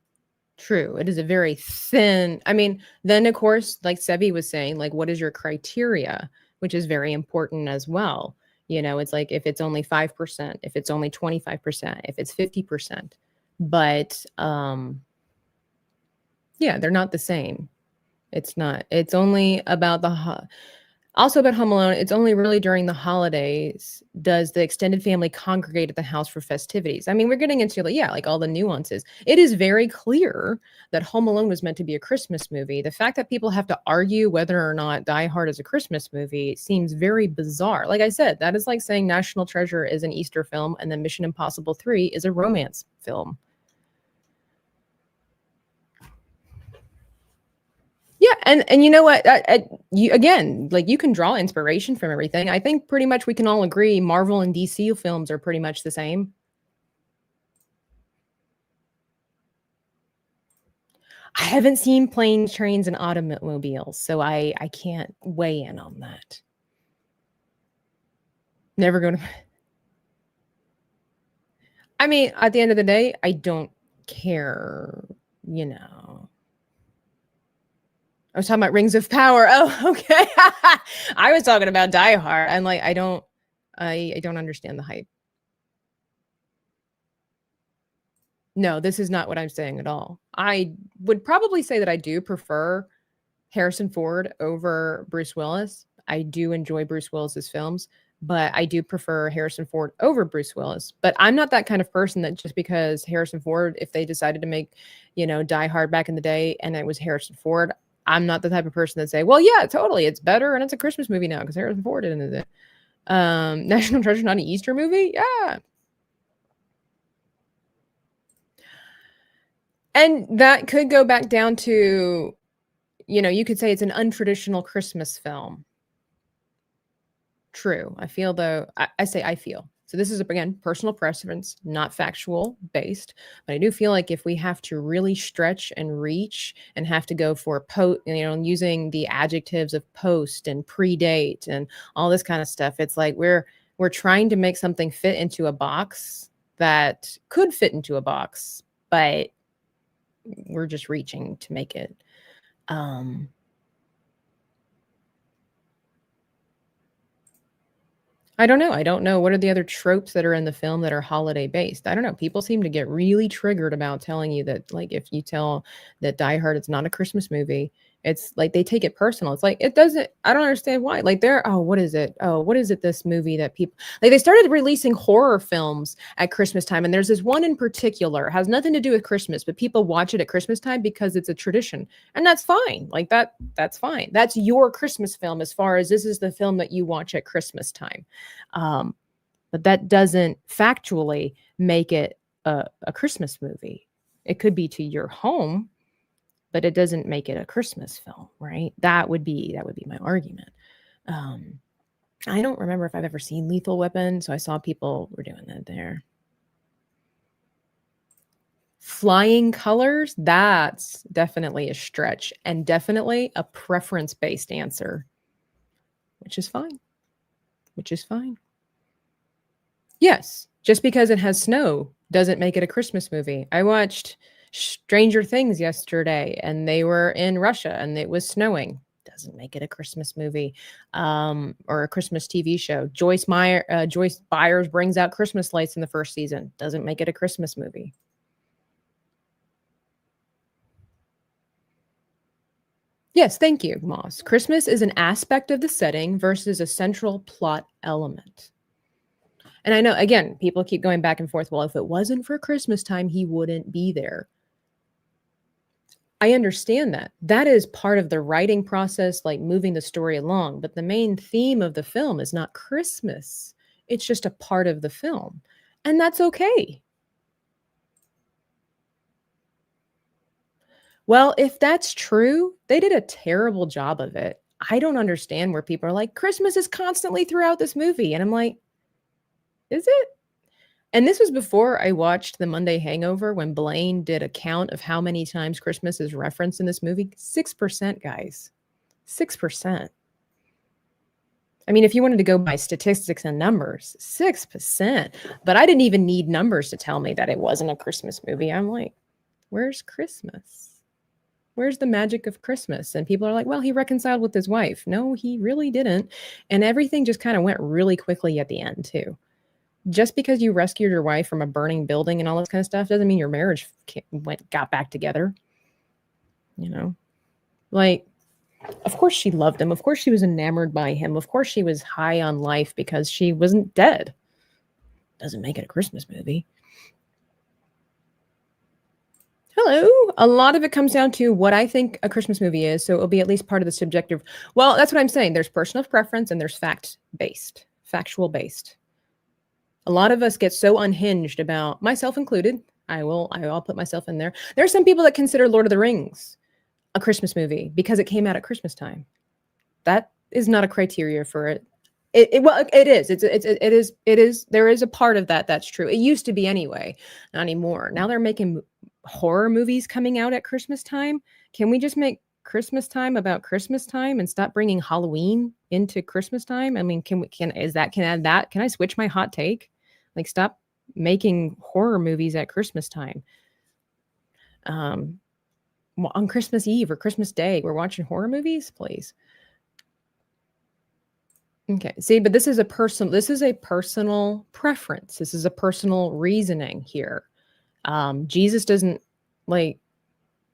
It is a very thin, I mean, then of course, like Sebi was saying, like, what is your criteria, which is very important as well. You know, it's like if it's only 5%, if it's only 25%, if it's 50%. But yeah, they're not the same. It's not. It's only about also about Home Alone, it's only really during the holidays does the extended family congregate at the house for festivities. I mean, we're getting into like all the nuances. It is very clear that Home Alone was meant to be a Christmas movie. The fact that people have to argue whether or not Die Hard is a Christmas movie seems very bizarre. Like I said, that is like saying National Treasure is an Easter film and then Mission Impossible 3 is a romance film. Yeah, and you know what? You again, like you can draw inspiration from everything. I think pretty much we can all agree Marvel and DC films are pretty much the same. I haven't seen Planes, Trains, and Automobiles, so I can't weigh in on that. Never going to. I mean, at the end of the day, I don't care, you know. I was talking about Rings of Power. Oh, okay. I was talking about Die Hard. I'm like, I don't understand the hype. No, this is not what I'm saying at all. I would probably say that I do prefer Harrison Ford over Bruce Willis. I do enjoy Bruce Willis's films, but I do prefer Harrison Ford over Bruce Willis. But I'm not that kind of person that just because Harrison Ford, if they decided to make, Die Hard back in the day and it was Harrison Ford, I'm not the type of person that say, well, yeah, totally, it's better and it's a Christmas movie now because Harrison Ford did it. National Treasure, not an Easter movie? Yeah. And that could go back down to, you could say it's an untraditional Christmas film. True. I feel though, I say I feel. So this is, again, personal preference, not factual based. But I do feel like if we have to really stretch and reach and have to go for using the adjectives of post and predate and all this kind of stuff, it's like we're trying to make something fit into a box that could fit into a box, but we're just reaching to make it. I don't know. I don't know. What are the other tropes that are in the film that are holiday based? I don't know. People seem to get really triggered about telling you that, like, if you tell that Die Hard it's not a Christmas movie, it's like they take it personal. It's like, it doesn't, I don't understand why. Like what is it? Oh, what is it? This movie that people, like they started releasing horror films at Christmas time. And there's this one in particular, has nothing to do with Christmas, but people watch it at Christmas time because it's a tradition. And that's fine. Like that's fine. That's your Christmas film as far as this is the film that you watch at Christmas time. But that doesn't factually make it a Christmas movie. It could be to your home, but it doesn't make it a Christmas film, right? That would be my argument. I don't remember if I've ever seen Lethal Weapon, so I saw people were doing that there. Flying colors, that's definitely a stretch and definitely a preference-based answer, which is fine. Yes, just because it has snow Doesn't make it a Christmas movie. I watched Stranger Things yesterday and they were in Russia and it was snowing. Doesn't make it a Christmas movie or a Christmas TV show. Joyce Byers brings out Christmas lights in the first season. Doesn't make it a Christmas movie. Yes, thank you, Moss. Christmas is an aspect of the setting versus a central plot element. And I know, again, people keep going back and forth. Well, if it wasn't for Christmas time, he wouldn't be there. I understand that. That is part of the writing process, like moving the story along. But the main theme of the film is not Christmas. It's just a part of the film. And that's okay. Well, if that's true, they did a terrible job of it. I don't understand where people are like, Christmas is constantly throughout this movie. And I'm like, is it? And this was before I watched The Monday Hangover when Blaine did a count of how many times Christmas is referenced in this movie. 6%, guys. 6%. I mean, if you wanted to go by statistics and numbers, 6%. But I didn't even need numbers to tell me that it wasn't a Christmas movie. I'm like, where's Christmas? Where's the magic of Christmas? And people are like, well, he reconciled with his wife. No, he really didn't. And everything just kind of went really quickly at the end, too. Just because you rescued your wife from a burning building and all this kind of stuff doesn't mean your marriage got back together. You know, like, of course she loved him. Of course she was enamored by him. Of course she was high on life because she wasn't dead. Doesn't make it a Christmas movie. Hello. A lot of it comes down to what I think a Christmas movie is. So it'll be at least part of the subjective. Well, that's what I'm saying. There's personal preference and there's factual based. A lot of us get so unhinged about, myself included. I'll put myself in there. There are some people that consider Lord of the Rings a Christmas movie because it came out at Christmas time. That is not a criteria for it. Well, it is. It is. There is a part of that that's true. It used to be anyway, not anymore. Now they're making horror movies coming out at Christmas time. Can we just make Christmas time about Christmas time and stop bringing Halloween into Christmas time? I mean, can I switch my hot take? Like, stop making horror movies at Christmas time. On Christmas Eve or Christmas Day, we're watching horror movies, please. Okay, see, but this is a personal preference. This is a personal reasoning here. Jesus doesn't, like,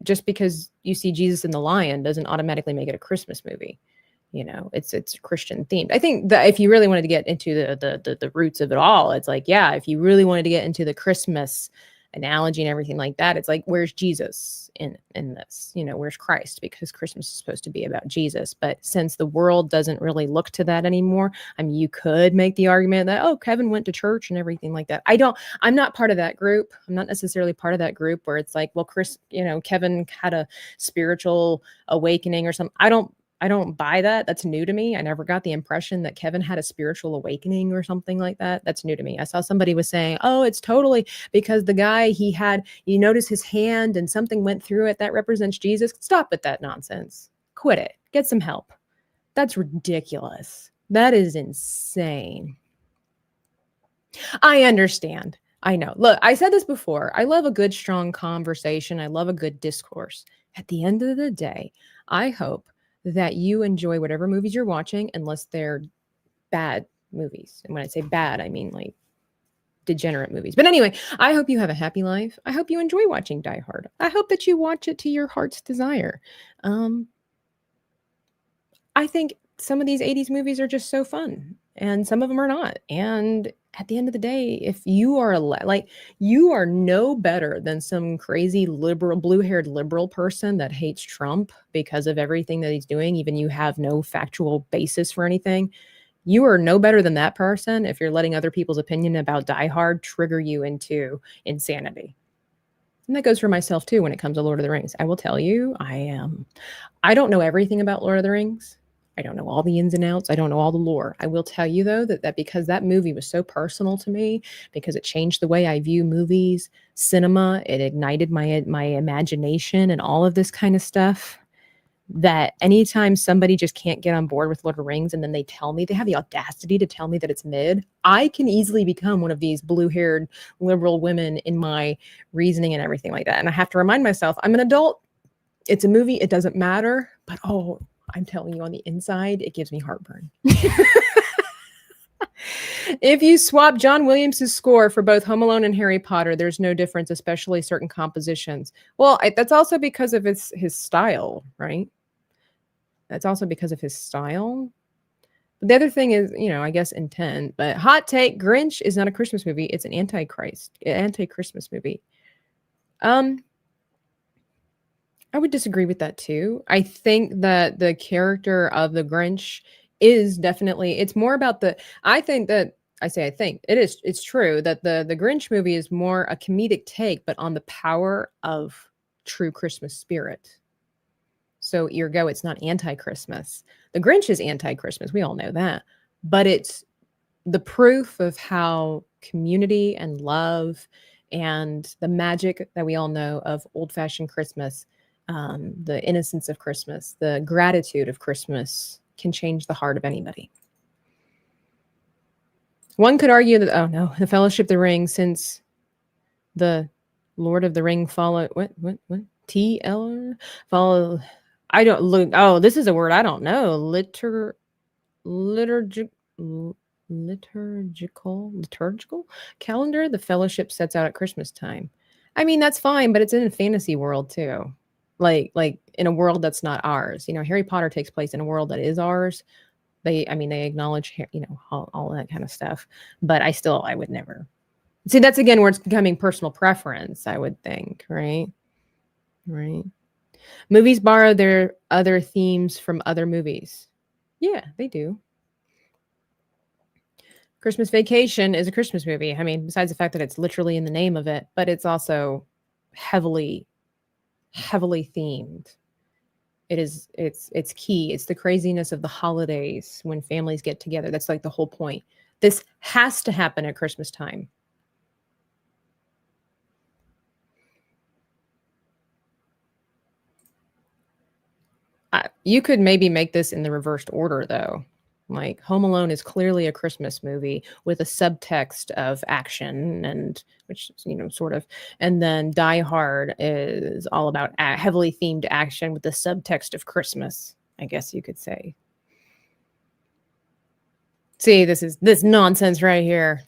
just because you see Jesus in The Lion doesn't automatically make it a Christmas movie. You know, it's Christian themed. I think that if you really wanted to get into the roots of it all, it's like, yeah, if you really wanted to get into the Christmas analogy and everything like that, it's like, where's Jesus in this? You know, where's Christ? Because Christmas is supposed to be about Jesus. But since the world doesn't really look to that anymore, I mean, you could make the argument that, oh, Kevin went to church and everything like that. I'm not part of that group. I'm not necessarily part of that group where it's like, well, Kevin had a spiritual awakening or something. I don't buy that. That's new to me. I never got the impression that Kevin had a spiritual awakening or something like that. That's new to me. I saw somebody was saying, oh, it's totally because the guy you notice his hand and something went through it. That represents Jesus. Stop with that nonsense. Quit it. Get some help. That's ridiculous. That is insane. I understand. I know. Look, I said this before. I love a good, strong conversation. I love a good discourse. At the end of the day, I hope that you enjoy whatever movies you're watching, unless they're bad movies. And when I say bad, I mean like degenerate movies. But anyway, I hope you have a happy life. I hope you enjoy watching Die Hard. I hope that you watch it to your heart's desire. I think some of these 80s movies are just so fun, and some of them are not. And at the end of the day, if you are you are no better than some crazy liberal, blue-haired liberal person that hates Trump because of everything that he's doing, even you have no factual basis for anything. You are no better than that person if you're letting other people's opinion about Die Hard trigger you into insanity. And that goes for myself too when it comes to Lord of the Rings. I will tell you, I don't know everything about Lord of the Rings. I don't know all the ins and outs. I don't know all the lore. I will tell you, though, that because that movie was so personal to me, because it changed the way I view movies, cinema, it ignited my imagination and all of this kind of stuff. that anytime somebody just can't get on board with Lord of the Rings and then they have the audacity to tell me that it's mid, I can easily become one of these blue-haired liberal women in my reasoning and everything like that. And I have to remind myself, I'm an adult. It's a movie. It doesn't matter. But oh, I'm telling you, on the inside, it gives me heartburn. If you swap John Williams' score for both Home Alone and Harry Potter, there's no difference, especially certain compositions. Well, that's also because of his style, right? That's also because of his style. But the other thing is, I guess intent. But hot take: Grinch is not a Christmas movie. It's an anti-Christmas movie. I would disagree with that too. I think that the character of the Grinch is definitely, it's more about it's true that the Grinch movie is more a comedic take, but on the power of true Christmas spirit. So ergo, it's not anti-Christmas. The Grinch is anti-Christmas. We all know that. But it's the proof of how community and love and the magic that we all know of old-fashioned Christmas, the innocence of Christmas, the gratitude of Christmas can change the heart of anybody. One could argue that, the Fellowship of the Ring, since the Lord of the Ring follow, what? TL? Follow, I don't look, this is a word I don't know. Liturgical calendar, the Fellowship sets out at Christmas time. I mean, that's fine, but it's in a fantasy world too. Like in a world that's not ours. Harry Potter takes place in a world that is ours. They acknowledge, all that kind of stuff. But I would never. See, that's again where it's becoming personal preference, I would think, right? Right. Movies borrow their other themes from other movies. Yeah, they do. Christmas Vacation is a Christmas movie. I mean, besides the fact that it's literally in the name of it, but it's also heavily themed. It's key. It's the craziness of the holidays when families get together. That's like the whole point. This has to happen at Christmas time. You could maybe make this in the reversed order, though. Like Home Alone is clearly a Christmas movie with a subtext of action, and which sort of, and then Die Hard is all about heavily themed action with the subtext of Christmas, I guess you could say. See, this nonsense right here.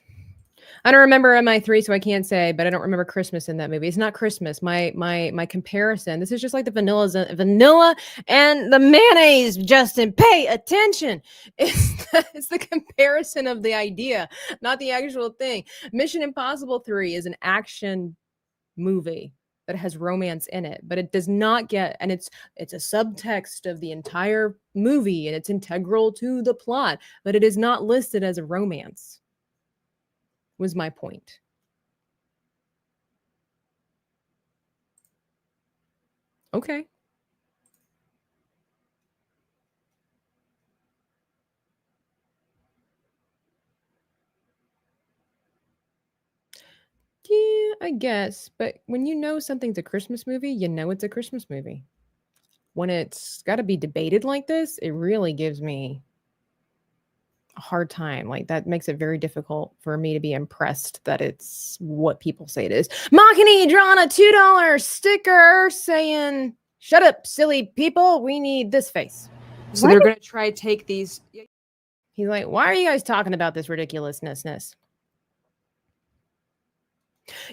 I don't remember MI3, so I can't say, but I don't remember Christmas in that movie. It's not Christmas. My comparison. This is just like the vanilla and the mayonnaise. Justin, pay attention. It's the comparison of the idea, not the actual thing. Mission Impossible 3 is an action movie that has romance in it, but it does not get, and it's a subtext of the entire movie, and it's integral to the plot, but it is not listed as a romance. Was my point. Okay. Yeah, I guess. But when you know something's a Christmas movie, you know it's a Christmas movie. When it's got to be debated like this, it really gives me a hard time. Like that makes it very difficult for me to be impressed that it's what people say it is. Machini drawn a $2 sticker saying, "Shut up, silly people. We need this face." So they're going to try to take these. He's like, "Why are you guys talking about this ridiculousness?"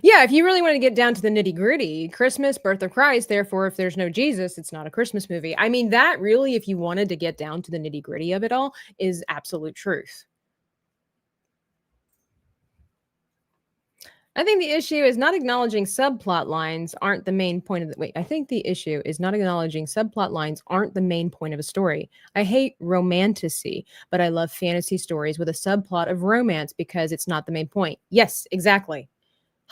Yeah, if you really want to get down to the nitty gritty, Christmas, birth of Christ, therefore, if there's no Jesus, it's not a Christmas movie. I mean, that really, if you wanted to get down to the nitty gritty of it all, is absolute truth. I think the issue is not acknowledging subplot lines aren't the main point of the wait. I think the issue is not acknowledging subplot lines aren't the main point of a story. I hate romantasy, but I love fantasy stories with a subplot of romance because it's not the main point. Yes, exactly.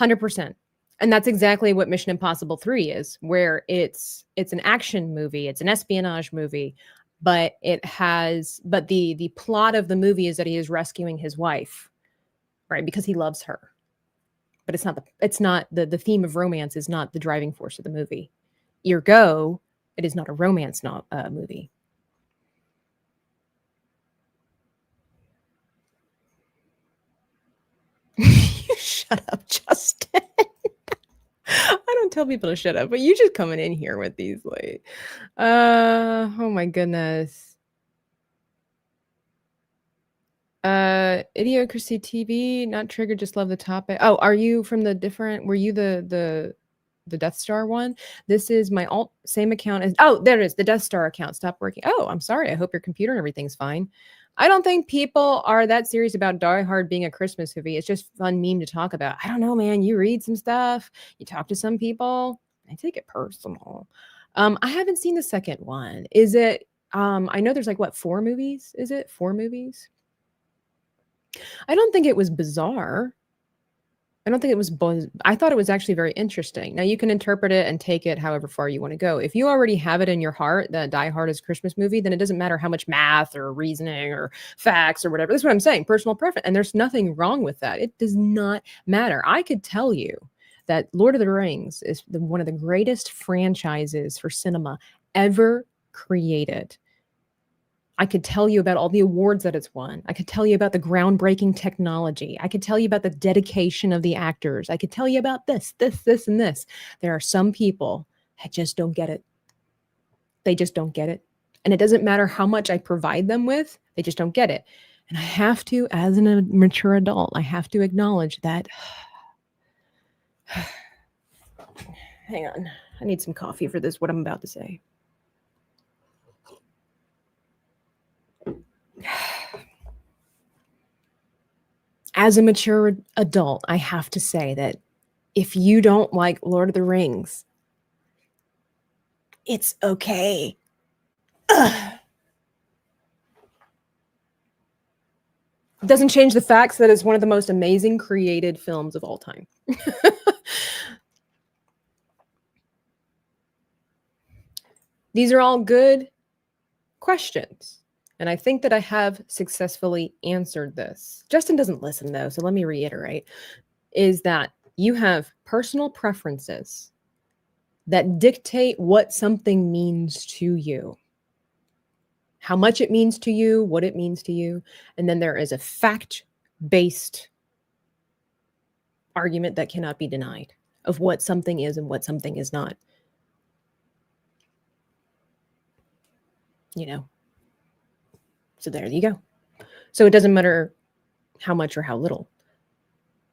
100%. And that's exactly what Mission Impossible 3 is, where it's an action movie, it's an espionage movie, but the plot of the movie is that he is rescuing his wife, right? Because he loves her. But it's not the theme of romance is not the driving force of the movie. Ergo, It is not a romance movie. You shut up, Justin. I don't tell people to shut up, but you just coming in here with these like, oh my goodness. Idiocracy TV, not triggered, just love the topic. Oh, are you from the different? Were you the Death Star one? This is my alt same account as. Oh, there it is. The Death Star account stopped working. Oh, I'm sorry. I hope your computer and everything's fine. I don't think people are that serious about Die Hard being a Christmas movie. It's just fun meme to talk about. I don't know, man. You read some stuff, you talk to some people. I take it personal. I haven't seen the second one. Is it? I know there's like what 4 movies? Is it 4 movies? I don't think it was bizarre. I don't think it was I thought it was actually very interesting. Now you can interpret it and take it however far you want to go. If you already have it in your heart that Die Hard is a Christmas movie, then it doesn't matter how much math or reasoning or facts or whatever. That's what I'm saying, personal preference. And there's nothing wrong with that. It does not matter. I could tell you that Lord of the Rings is one of the greatest franchises for cinema ever created. I could tell you about all the awards that it's won. I could tell you about the groundbreaking technology. I could tell you about the dedication of the actors. I could tell you about this, and this. There are some people that just don't get it. They just don't get it. And it doesn't matter how much I provide them with, they just don't get it. And I have to, as a mature adult, I have to acknowledge that. Hang on. I need some coffee for this, what I'm about to say. As a mature adult, I have to say that if you don't like Lord of the Rings, it's okay. Ugh. It doesn't change the facts that it's one of the most amazing created films of all time. These are all good questions. And I think that I have successfully answered this. Justin doesn't listen though, so let me reiterate, is that you have personal preferences that dictate what something means to you, how much it means to you, what it means to you. And then there is a fact-based argument that cannot be denied of what something is and what something is not. You know? So there you go. So it doesn't matter how much or how little.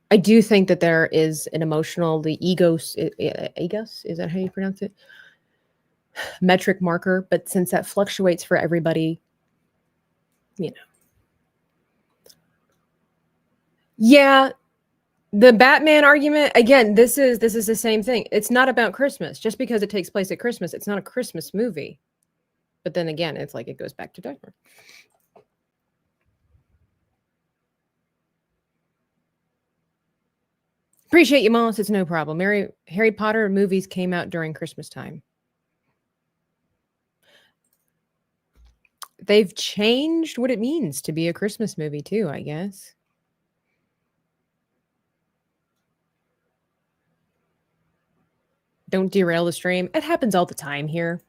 I do think that there is an emotional, the egos, is that how you pronounce it? Metric marker, but since that fluctuates for everybody, you know. Yeah, the Batman argument, again, this is the same thing. It's not about Christmas. Just because it takes place at Christmas, it's not a Christmas movie. But then again, it's like it goes back to Die Hard. Appreciate you, Moss. It's no problem. Harry Potter movies came out during Christmas time. They've changed what it means to be a Christmas movie too, I guess. Don't derail the stream. It happens all the time here.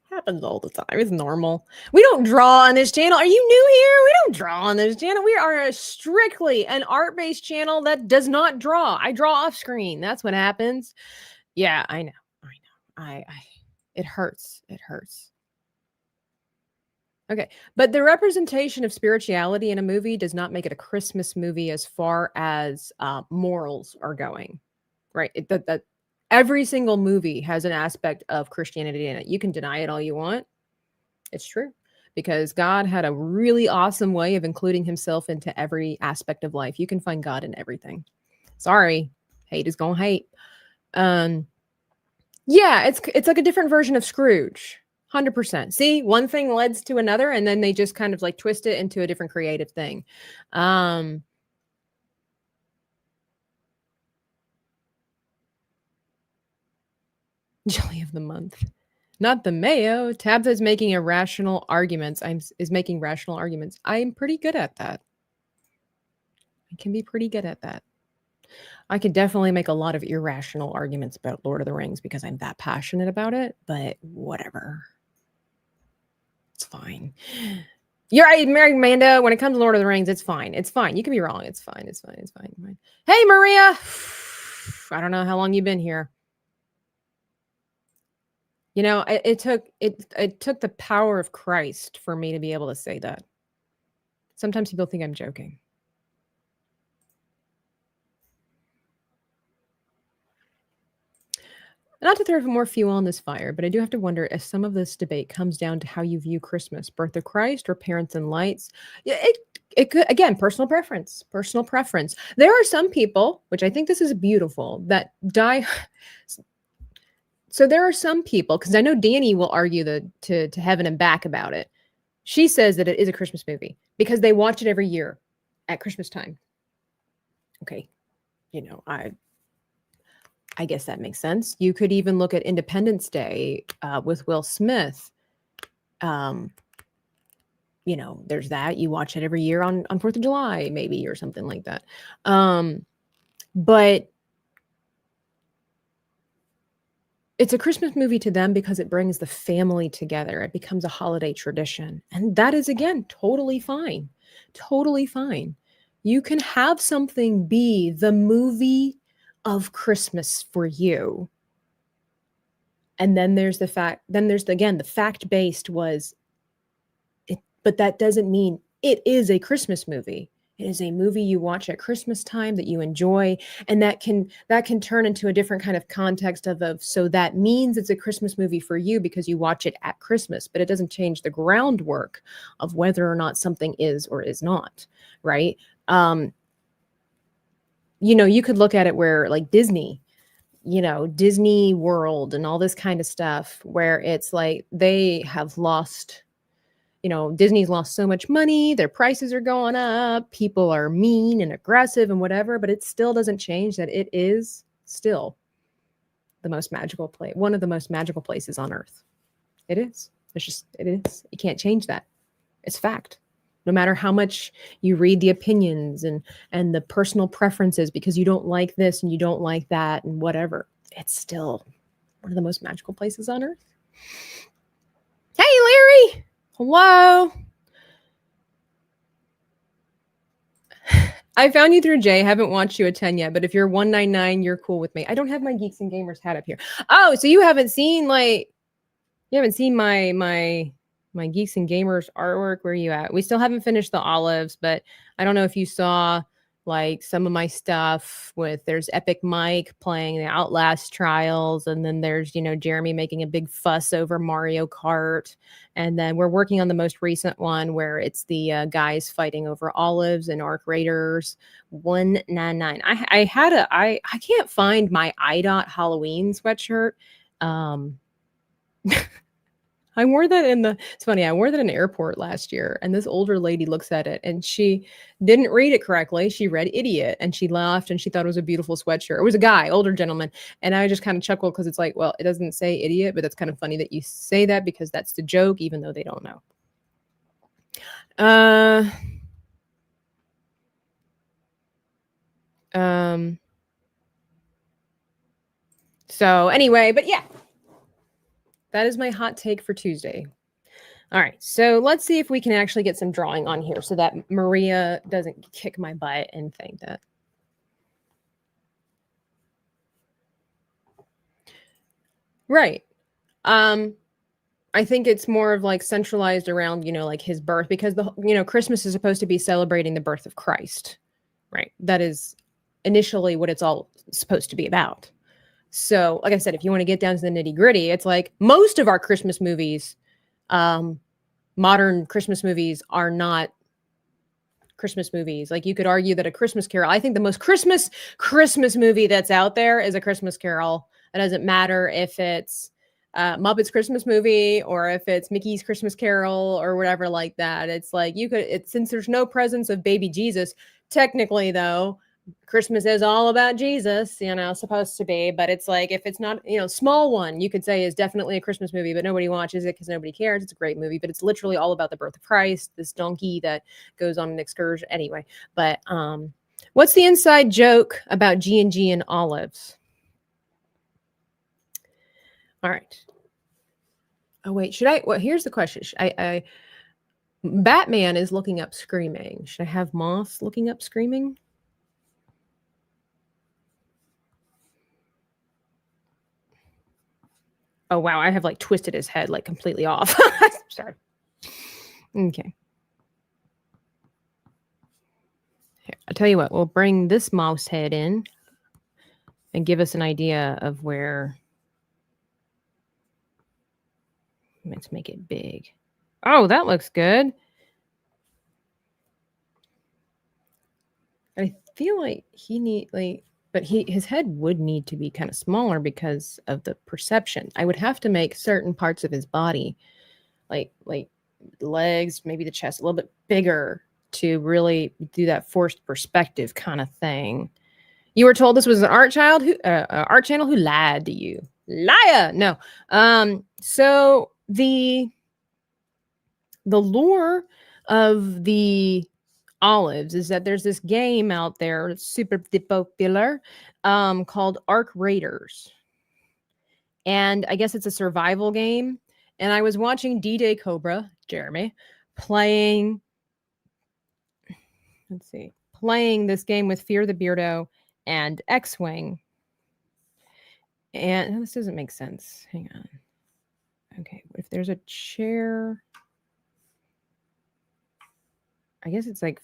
Happens all the time. It's normal. We don't draw on this channel. Are you new here? We don't draw on this channel. We are strictly an art-based channel that does not draw. I draw off screen. That's what happens. Yeah, I know. I it hurts. It hurts. Okay. But the representation of spirituality in a movie does not make it a Christmas movie as far as morals are going, right? That every single movie has an aspect of Christianity in it. You can deny it all you want. It's true. Because God had a really awesome way of including himself into every aspect of life. You can find God in everything. Sorry. Hate is gonna hate. Yeah, it's like a different version of Scrooge. 100%. See, one thing leads to another, and then they just kind of like twist it into a different creative thing. Jelly of the month. Not the mayo. Tabitha is making rational arguments. Is making rational arguments. I'm pretty good at that. I can be pretty good at that. I could definitely make a lot of irrational arguments about Lord of the Rings because I'm that passionate about it, but whatever. It's fine. You're right, Mary Mando. When it comes to Lord of the Rings, it's fine. It's fine. You can be wrong. It's fine. It's fine. It's fine. It's fine. Hey, Maria. I don't know how long you've been here. You know, it took the power of Christ for me to be able to say that. Sometimes people think I'm joking. Not to throw more fuel on this fire, but I do have to wonder if some of this debate comes down to how you view Christmas, birth of Christ or parents and lights. Yeah, it could, again, personal preference, personal preference. There are some people, which I think this is beautiful, that die. So there are some people, because I know Danny will argue to heaven and back about it. She says that it is a Christmas movie because they watch it every year at Christmas time. Okay, you know, I guess that makes sense. You could even look at Independence Day with Will Smith. You know, there's that. You watch it every year on 4th of July, maybe, or something like that. But it's a Christmas movie to them because it brings the family together. It becomes a holiday tradition. And that is, again, totally fine. Totally fine. You can have something be the movie of Christmas for you. And then there's the fact, again, the fact-based was it, but that doesn't mean it is a Christmas movie. It is a movie you watch at Christmas time that you enjoy, and that can turn into a different kind of context of so that means it's a Christmas movie for you because you watch it at Christmas, but it doesn't change the groundwork of whether or not something is or is not, right? You know, you could look at it where like Disney, you know, Disney World and all this kind of stuff where it's like they have lost, you know, Disney's lost so much money, their prices are going up, people are mean and aggressive and whatever, but it still doesn't change that it is still the most magical place, one of the most magical places on earth. It is. It is. You can't change that. It's fact. No matter how much you read the opinions and the personal preferences because you don't like this and you don't like that and whatever, it's still one of the most magical places on earth. Hey, Larry. Hello. I found you through Jay. I haven't watched you at 10 yet, but if you're 199, you're cool with me. I don't have my Geeks and Gamers hat up here. Oh, so you haven't seen my Geeks and Gamers artwork. Where are you at? We still haven't finished the olives, but I don't know if you saw like some of my stuff there's Epic Mike playing the Outlast trials. And then there's, you know, Jeremy making a big fuss over Mario Kart. And then we're working on the most recent one where it's the guys fighting over olives and Arc Raiders 199. I can't find my IDOT Halloween sweatshirt. I wore that it's funny, I wore that in an airport last year, and this older lady looks at it, and she didn't read it correctly. She read idiot, and she laughed, and she thought it was a beautiful sweatshirt. It was a guy, older gentleman, and I just kind of chuckled because it's like, well, it doesn't say idiot, but that's kind of funny that you say that because that's the joke, even though they don't know. So anyway, but yeah. That is my hot take for Tuesday. All right, so let's see if we can actually get some drawing on here so that Maria doesn't kick my butt and think that. Right. I think it's more of like centralized around, you know, like his birth because Christmas is supposed to be celebrating the birth of Christ, right? That is initially what it's all supposed to be about. So, like I said, if you want to get down to the nitty gritty, it's like most of our Christmas movies, modern Christmas movies are not Christmas movies. Like you could argue that A Christmas Carol, I think the most Christmas movie that's out there is A Christmas Carol. It doesn't matter if it's Muppets Christmas movie or if it's Mickey's Christmas Carol or whatever like that. It's like since there's no presence of baby Jesus, technically though, Christmas is all about Jesus, you know, supposed to be, but it's like, if it's not, you know, small one, you could say is definitely a Christmas movie, but nobody watches it because nobody cares. It's a great movie, but it's literally all about the birth of Christ, this donkey that goes on an excursion anyway. But, What's the inside joke about G&G and olives? All right. Oh, wait. Should I? Well, here's the question. Batman is looking up screaming. Should I have Moss looking up screaming? Oh, wow. I have like twisted his head like completely off. Sorry. Okay. Here, I'll tell you what. We'll bring this mouse head in and give us an idea of where. Let's make it big. Oh, that looks good. I feel like but his head would need to be kind of smaller because of the perception. I would have to make certain parts of his body, like legs, maybe the chest, a little bit bigger to really do that forced perspective kind of thing. You were told this was an art channel who lied to you. Liar. No. So the lore of the olives is that there's this game out there that's super popular called Arc Raiders. And I guess it's a survival game. And I was watching D-Day Cobra, Jeremy, playing this game with Fear the Beardo and X-Wing. And this doesn't make sense. Hang on. Okay, if there's a chair, I guess it's like,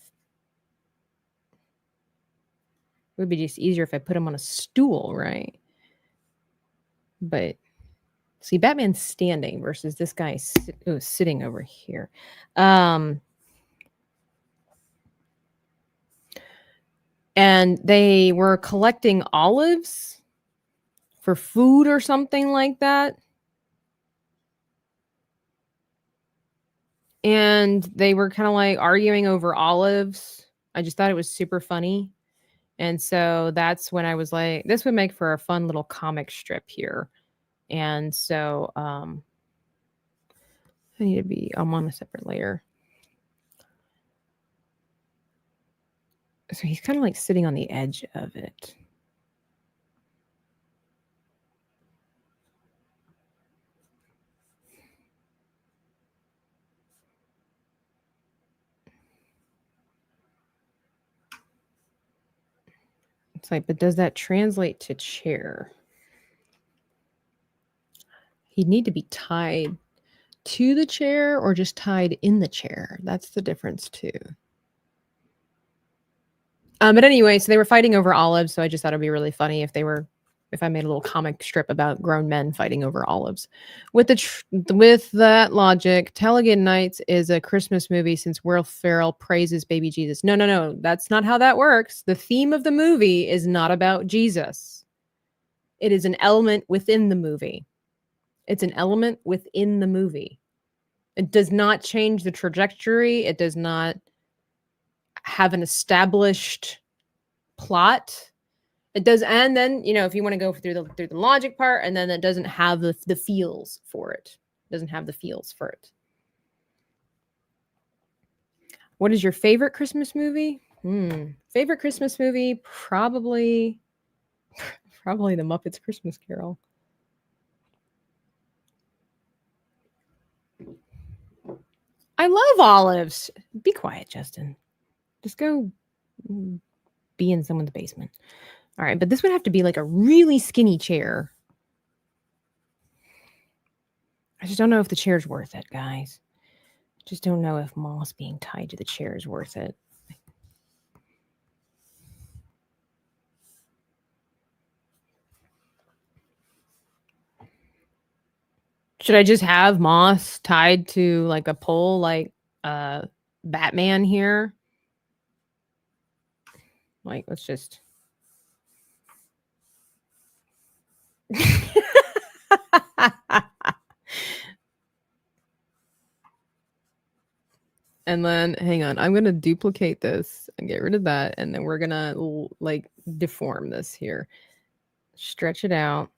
it would be just easier if I put him on a stool, right? But see, Batman's standing versus this guy sitting over here. And they were collecting olives for food or something like that. And they were kind of like arguing over olives. I just thought it was super funny. And so that's when I was like, this would make for a fun little comic strip here. And so I'm on a separate layer. So he's kind of like sitting on the edge of it. It's like, but does that translate to chair? He'd need to be tied to the chair or just tied in the chair. That's the difference too. But anyway, so they were fighting over olives. So I just thought it'd be really funny if I made a little comic strip about grown men fighting over olives. With that logic, Talladega Nights is a Christmas movie since Will Ferrell praises baby Jesus. No. That's not how that works. The theme of the movie is not about Jesus. It is an element within the movie. It's an element within the movie. It does not change the trajectory. It does not have an established plot. It does, and then if you want to go through the logic part, and then it doesn't have the feels for it. It doesn't have the feels for it. What is your favorite Christmas movie? Favorite Christmas movie? Probably the Muppets Christmas Carol. I love olives. Be quiet, Justin. Just go be in someone's basement. All right, but this would have to be like a really skinny chair. I just don't know if the chair's worth it, guys. Just don't know if moss being tied to the chair is worth it. Should I just have moss tied to like a pole like Batman here? Like, let's just... And then, hang on, I'm going to duplicate this and get rid of that. And then we're going to like deform this here. Stretch it out.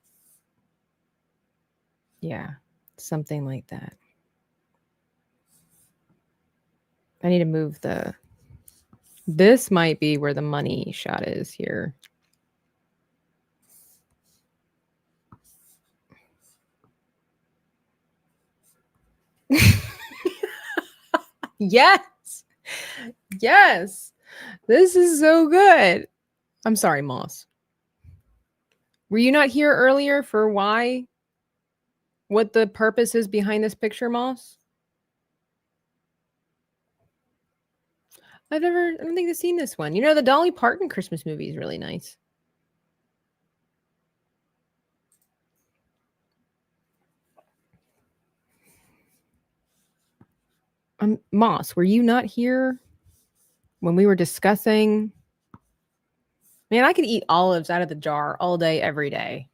Yeah, something like that. I need to move the This might be where the money shot is here. Yes. Yes. This is so good. I'm sorry, Moss. Were you not here earlier for what the purpose is behind this picture, Moss? I don't think I've seen this one. You know, the Dolly Parton Christmas movie is really nice. Moss, were you not here when we were discussing? Man, I could eat olives out of the jar all day, every day.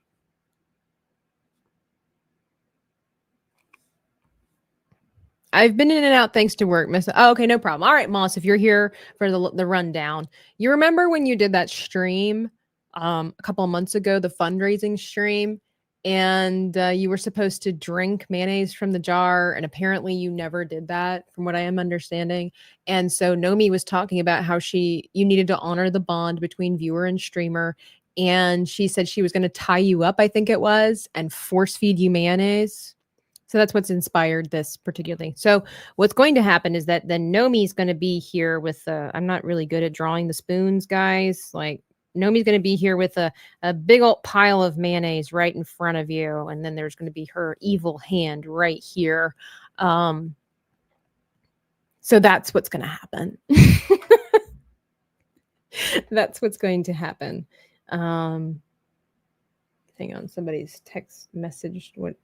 I've been in and out thanks to work. Oh, okay, no problem. All right, Moss, if you're here for the rundown, you remember when you did that stream a couple of months ago, the fundraising stream, and you were supposed to drink mayonnaise from the jar, and apparently you never did that, from what I am understanding. And so Nomi was talking about how you needed to honor the bond between viewer and streamer, and she said she was going to tie you up, I think it was, and force feed you mayonnaise. So that's what's inspired this particularly. So what's going to happen is that then Nomi's going to be here with I'm not really good at drawing the spoons, guys. Like Nomi's going to be here with a big old pile of mayonnaise right in front of you. And then there's going to be her evil hand right here. So that's what's going to happen. That's what's going to happen. Hang on. Somebody's text messaged what.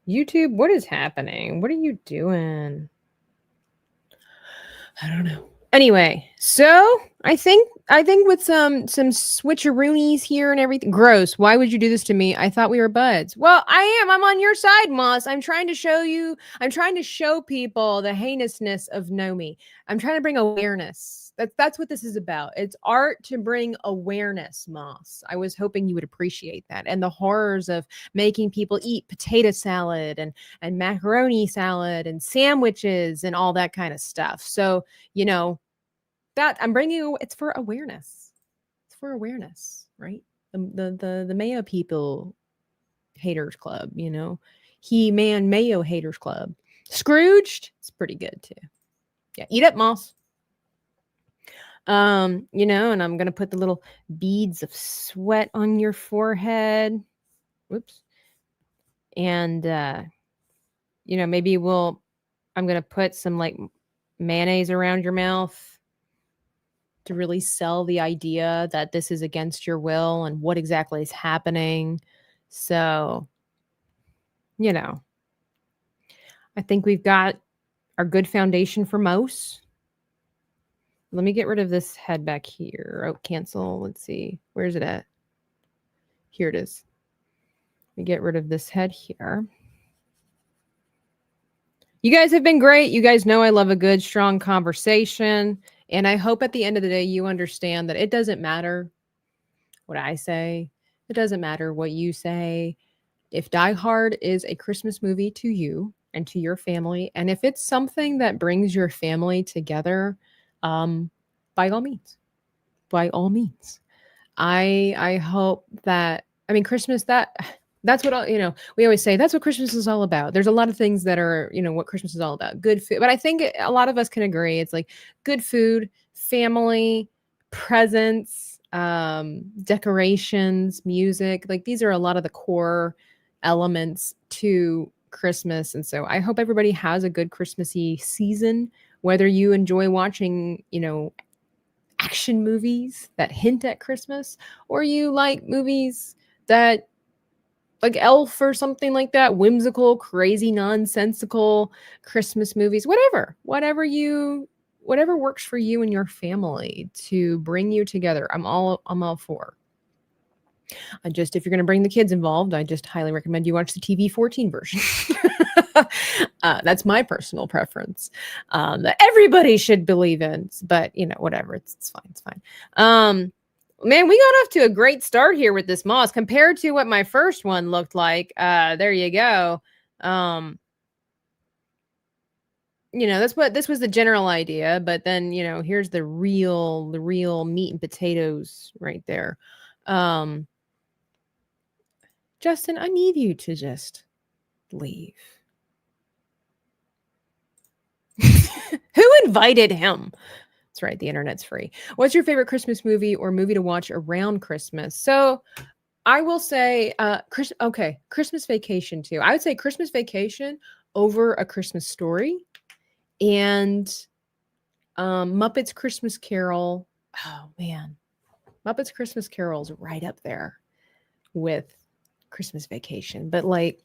YouTube, what is happening? What are you doing? I don't know. Anyway, so I think with some switcheroonies here and everything. Gross. Why would you do this to me? I thought we were buds. Well, I am. I'm on your side, Moss. I'm trying to show people the heinousness of Nomi. I'm trying to bring awareness. That's what this is about. It's art to bring awareness, Moss. I was hoping you would appreciate that. And the horrors of making people eat potato salad and macaroni salad and sandwiches and all that kind of stuff. So, you know, that I'm bringing, it's for awareness. It's for awareness, right? The Mayo people haters club, you know, He-Man Mayo haters club. Scrooged, it's pretty good too. Yeah, eat up, Moss. You know, and I'm gonna put the little beads of sweat on your forehead. Whoops. And you know, maybe I'm gonna put some like mayonnaise around your mouth to really sell the idea that this is against your will and what exactly is happening. So, you know, I think we've got our good foundation for most. Let me get rid of this head back here. Oh, cancel. Let's see. Where's it at? Here it is. Let me get rid of this head here. You guys have been great. You guys know I love a good, strong conversation. And I hope at the end of the day, you understand that it doesn't matter what I say. It doesn't matter what you say. If Die Hard is a Christmas movie to you and to your family, and if it's something that brings your family together, by all means, I hope that, I mean, Christmas, that's what, you know, we always say that's what Christmas is all about. There's a lot of things that are, you know, what Christmas is all about. Good food. But I think a lot of us can agree. It's like good food, family, presents, decorations, music. Like these are a lot of the core elements to Christmas. And so I hope everybody has a good Christmassy season, whether you enjoy watching, you know, action movies that hint at Christmas, or you like movies that like Elf or something like that, whimsical, crazy, nonsensical Christmas movies, whatever works for you and your family to bring you together. I'm all for. If you're going to bring the kids involved, I just highly recommend you watch the TV-14 version. That's my personal preference that everybody should believe in, but you know, whatever, it's fine. It's fine. Man, we got off to a great start here with this Moss compared to what my first one looked like. There you go. Um, this was the general idea, but then, here's the real meat and potatoes right there. Justin, I need you to just leave. Who invited him? That's right. The internet's free. What's your favorite Christmas movie or movie to watch around Christmas? So I will say, Christmas Vacation too. I would say Christmas Vacation over A Christmas Story, and Muppets Christmas Carol. Oh man, Muppets Christmas Carol's right up there with Christmas Vacation. But like,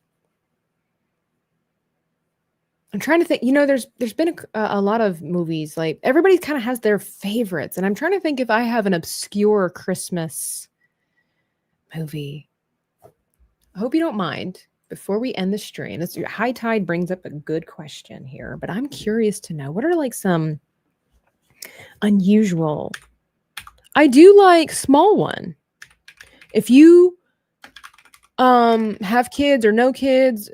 I'm trying to think. There's been a lot of movies. Like everybody kind of has their favorites, and I'm trying to think if I have an obscure Christmas movie. I hope you don't mind. Before we end the stream, this high tide brings up a good question here, but I'm curious to know what are like some unusual. I do like Small One. If you have kids or no kids,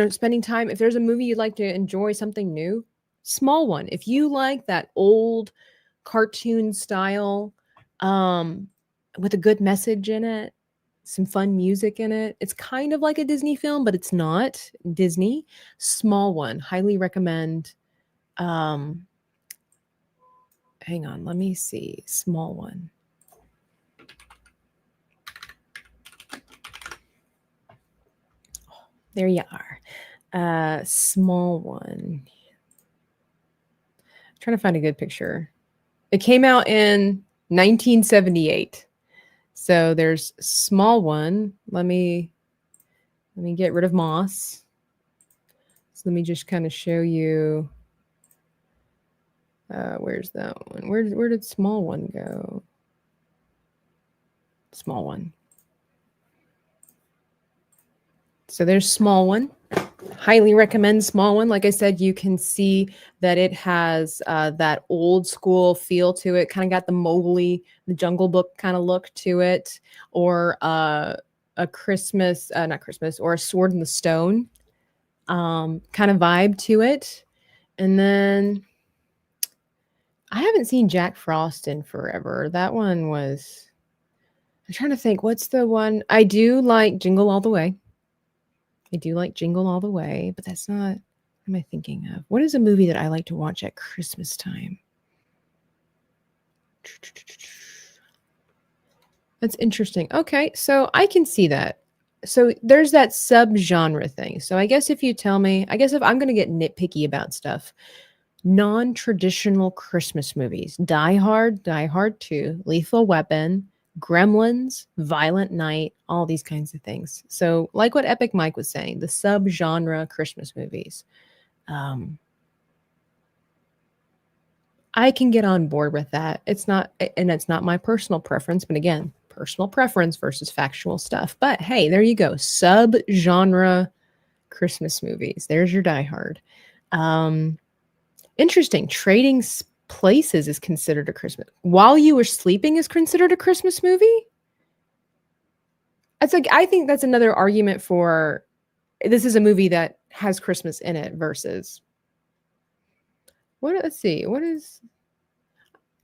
spending time, if there's a movie you'd like to enjoy something new, Small One. If you like that old cartoon style with a good message in it, some fun music in it, it's kind of like a Disney film, but it's not Disney. Small One, highly recommend. Hang on, let me see. Small One. There you are. Small One. I'm trying to find a good picture. It came out in 1978. So there's Small One. Let me get rid of Moss. So let me just kind of show you. Where's that one? Where did Small One go? Small One. So there's Small One. Highly recommend Small One. Like I said, you can see that it has that old school feel to it. Kind of got the Mowgli, the Jungle Book kind of look to it, or a Christmas, not Christmas, or a Sword in the Stone kind of vibe to it. And then I haven't seen Jack Frost in forever. That one was. I'm trying to think. What's the one? I do like Jingle All the Way. I do like Jingle All the Way, but that's not. What am I thinking of? What is a movie that I like to watch at Christmas time? That's interesting. Okay, so I can see that. So there's that sub-genre thing. So I guess if you tell me, I guess if I'm going to get nitpicky about stuff, non-traditional Christmas movies, Die Hard, Die Hard 2, Lethal Weapon, Gremlins, Violent Night, all these kinds of things. So like what Epic Mike was saying, the sub-genre Christmas movies. I can get on board with that. It's not my personal preference, but again, personal preference versus factual stuff. But hey, there you go. Sub-genre Christmas movies. There's your Die Hard. Interesting. Trading Places is considered a Christmas. While You Were Sleeping is considered a Christmas movie? It's like, I think that's another argument for this is a movie that has Christmas in it versus let's see. What is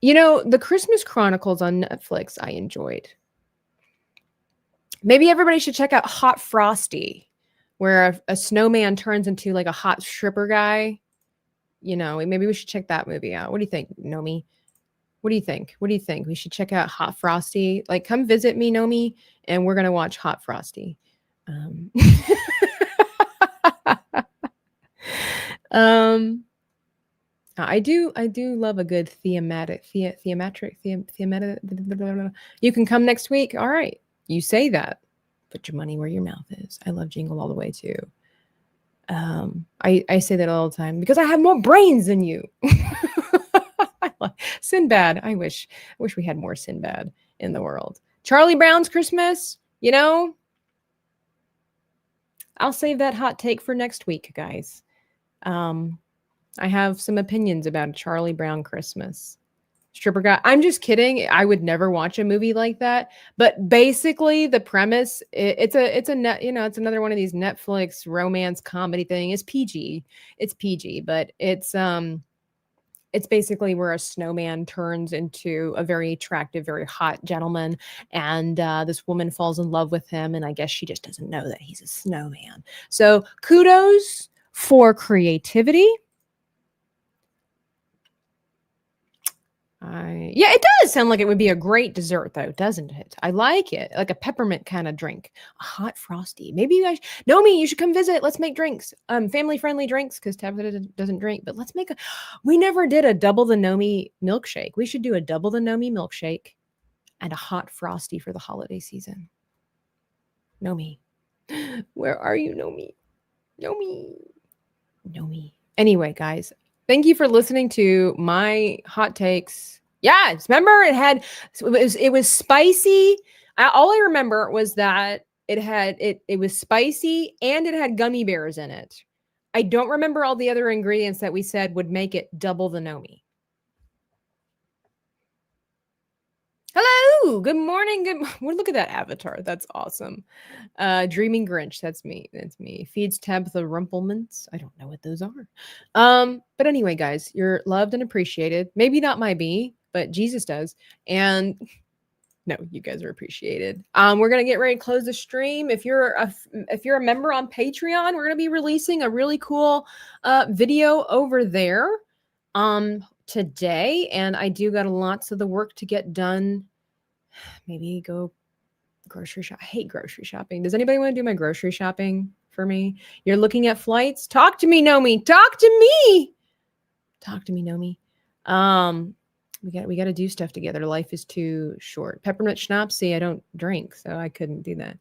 the Christmas Chronicles on Netflix I enjoyed. Maybe everybody should check out Hot Frosty, where a snowman turns into like a hot stripper guy. Maybe we should check that movie out. What do you think, Nomi? What do you think? We should check out Hot Frosty. Like, come visit me, Nomi, and we're gonna watch Hot Frosty. I do love a good thematic. You can come next week. All right, you say that. Put your money where your mouth is. I love Jingle All the Way too. I say that all the time because I have more brains than you. Sinbad. I wish we had more Sinbad in the world. Charlie Brown's Christmas, I'll save that hot take for next week, guys. I have some opinions about a Charlie Brown Christmas. stripper guy. I'm just kidding. I would never watch a movie like that. But basically, the premise it's a net, it's another one of these Netflix romance comedy thing. It's PG. It's PG, but it's basically where a snowman turns into a very attractive, very hot gentleman, and this woman falls in love with him, and I guess she just doesn't know that he's a snowman. So kudos for creativity. Yeah, it does sound like it would be a great dessert, though, doesn't it? I like it, like a peppermint kind of drink, a hot frosty. Maybe you guys know me. You should come visit. Let's make drinks, family-friendly drinks, because Tabitha doesn't drink. But let's make we never did a double the Nomi milkshake. We should do a double the Nomi milkshake and a hot frosty for the holiday season. Nomi, where are you, Nomi? Nomi. Anyway, guys, thank you for listening to my hot takes. Yeah, remember it was spicy. All I remember was that it was spicy and it had gummy bears in it. I don't remember all the other ingredients that we said would make it double the Nomi. Hello, good morning. Look at that avatar. That's awesome. Dreaming Grinch. That's me. Feeds Tabitha Rumpelmans. I don't know what those are. But anyway, guys, you're loved and appreciated. Maybe not my bee, but Jesus does. And no, you guys are appreciated. We're gonna get ready to close the stream. If you're a member on Patreon, we're gonna be releasing a really cool video over there today, and I do got lots of the work to get done. Maybe go grocery shop. I hate grocery shopping. Does anybody want to do my grocery shopping for me? You're looking at flights? Talk to me, Nomi. Talk to me, Nomi. We got to do stuff together. Life is too short. Peppermint schnapps. See, I don't drink, so I couldn't do that.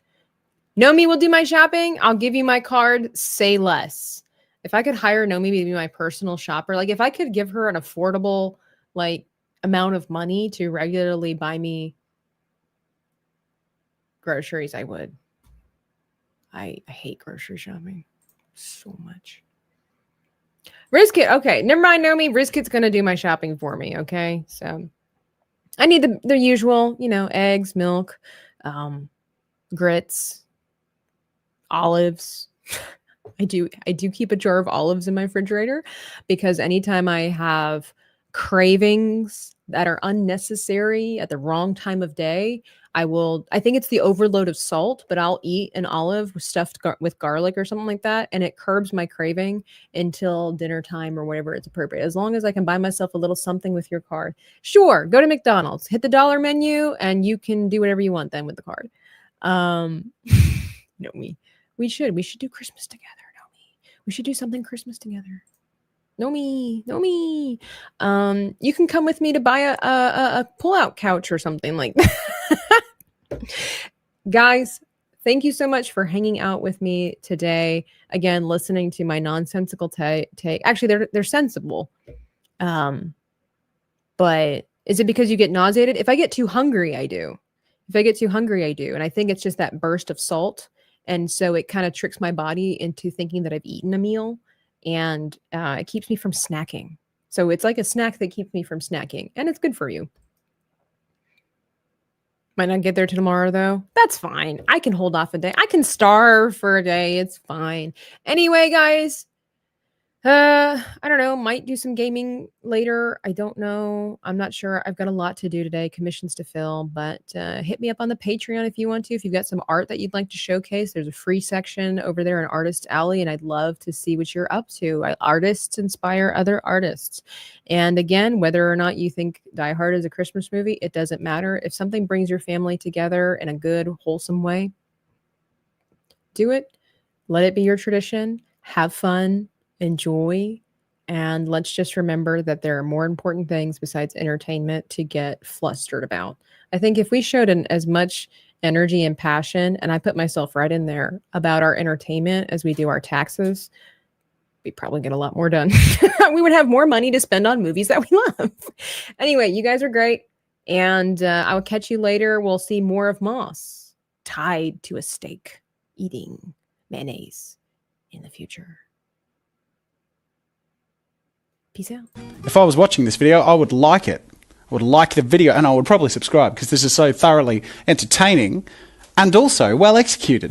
Nomi will do my shopping. I'll give you my card. Say less. If I could hire Nomi to be my personal shopper, like if I could give her an affordable amount of money to regularly buy me groceries, I would. I hate grocery shopping so much. Rizkit, okay, never mind, Nomi. Rizkit's gonna do my shopping for me, okay? So I need the usual, eggs, milk, grits, olives. I do keep a jar of olives in my refrigerator because anytime I have cravings that are unnecessary at the wrong time of day, I think it's the overload of salt, but I'll eat an olive stuffed with garlic or something like that, and it curbs my craving until dinner time or whatever it's appropriate. As long as I can buy myself a little something with your card. Sure, go to McDonald's, hit the dollar menu, and you can do whatever you want then with the card. Nomi. We should do Christmas together, Nomi. We should do something Christmas together. Nomi. You can come with me to buy a pull-out couch or something like that. Guys, thank you so much for hanging out with me today. Again, listening to my nonsensical take. Actually, they're sensible. But is it because you get nauseated? If I get too hungry, I do. And I think it's just that burst of salt. And so it kind of tricks my body into thinking that I've eaten a meal, and it keeps me from snacking. So it's like a snack that keeps me from snacking, and it's good for you. Might not get there till tomorrow, though. That's fine. I can hold off a day. I can starve for a day. It's fine. Anyway, guys, I don't know. Might do some gaming later. I don't know. I'm not sure. I've got a lot to do today, commissions to fill, but hit me up on the Patreon if you want to. If you've got some art that you'd like to showcase, there's a free section over there in Artist Alley, and I'd love to see what you're up to. Artists inspire other artists. And again, whether or not you think Die Hard is a Christmas movie, it doesn't matter. If something brings your family together in a good, wholesome way, do it. Let it be your tradition. Have fun. Enjoy, and let's just remember that there are more important things besides entertainment to get flustered about. I think if we showed as much energy and passion, and I put myself right in there, about our entertainment as we do our taxes, we'd probably get a lot more done. We would have more money to spend on movies that we love. Anyway, you guys are great, and I will catch you later. We'll see more of Moss tied to a stake eating mayonnaise in the future. Peace out. If I was watching this video, I would like it. would like the video, and I would probably subscribe because this is so thoroughly entertaining and also well executed.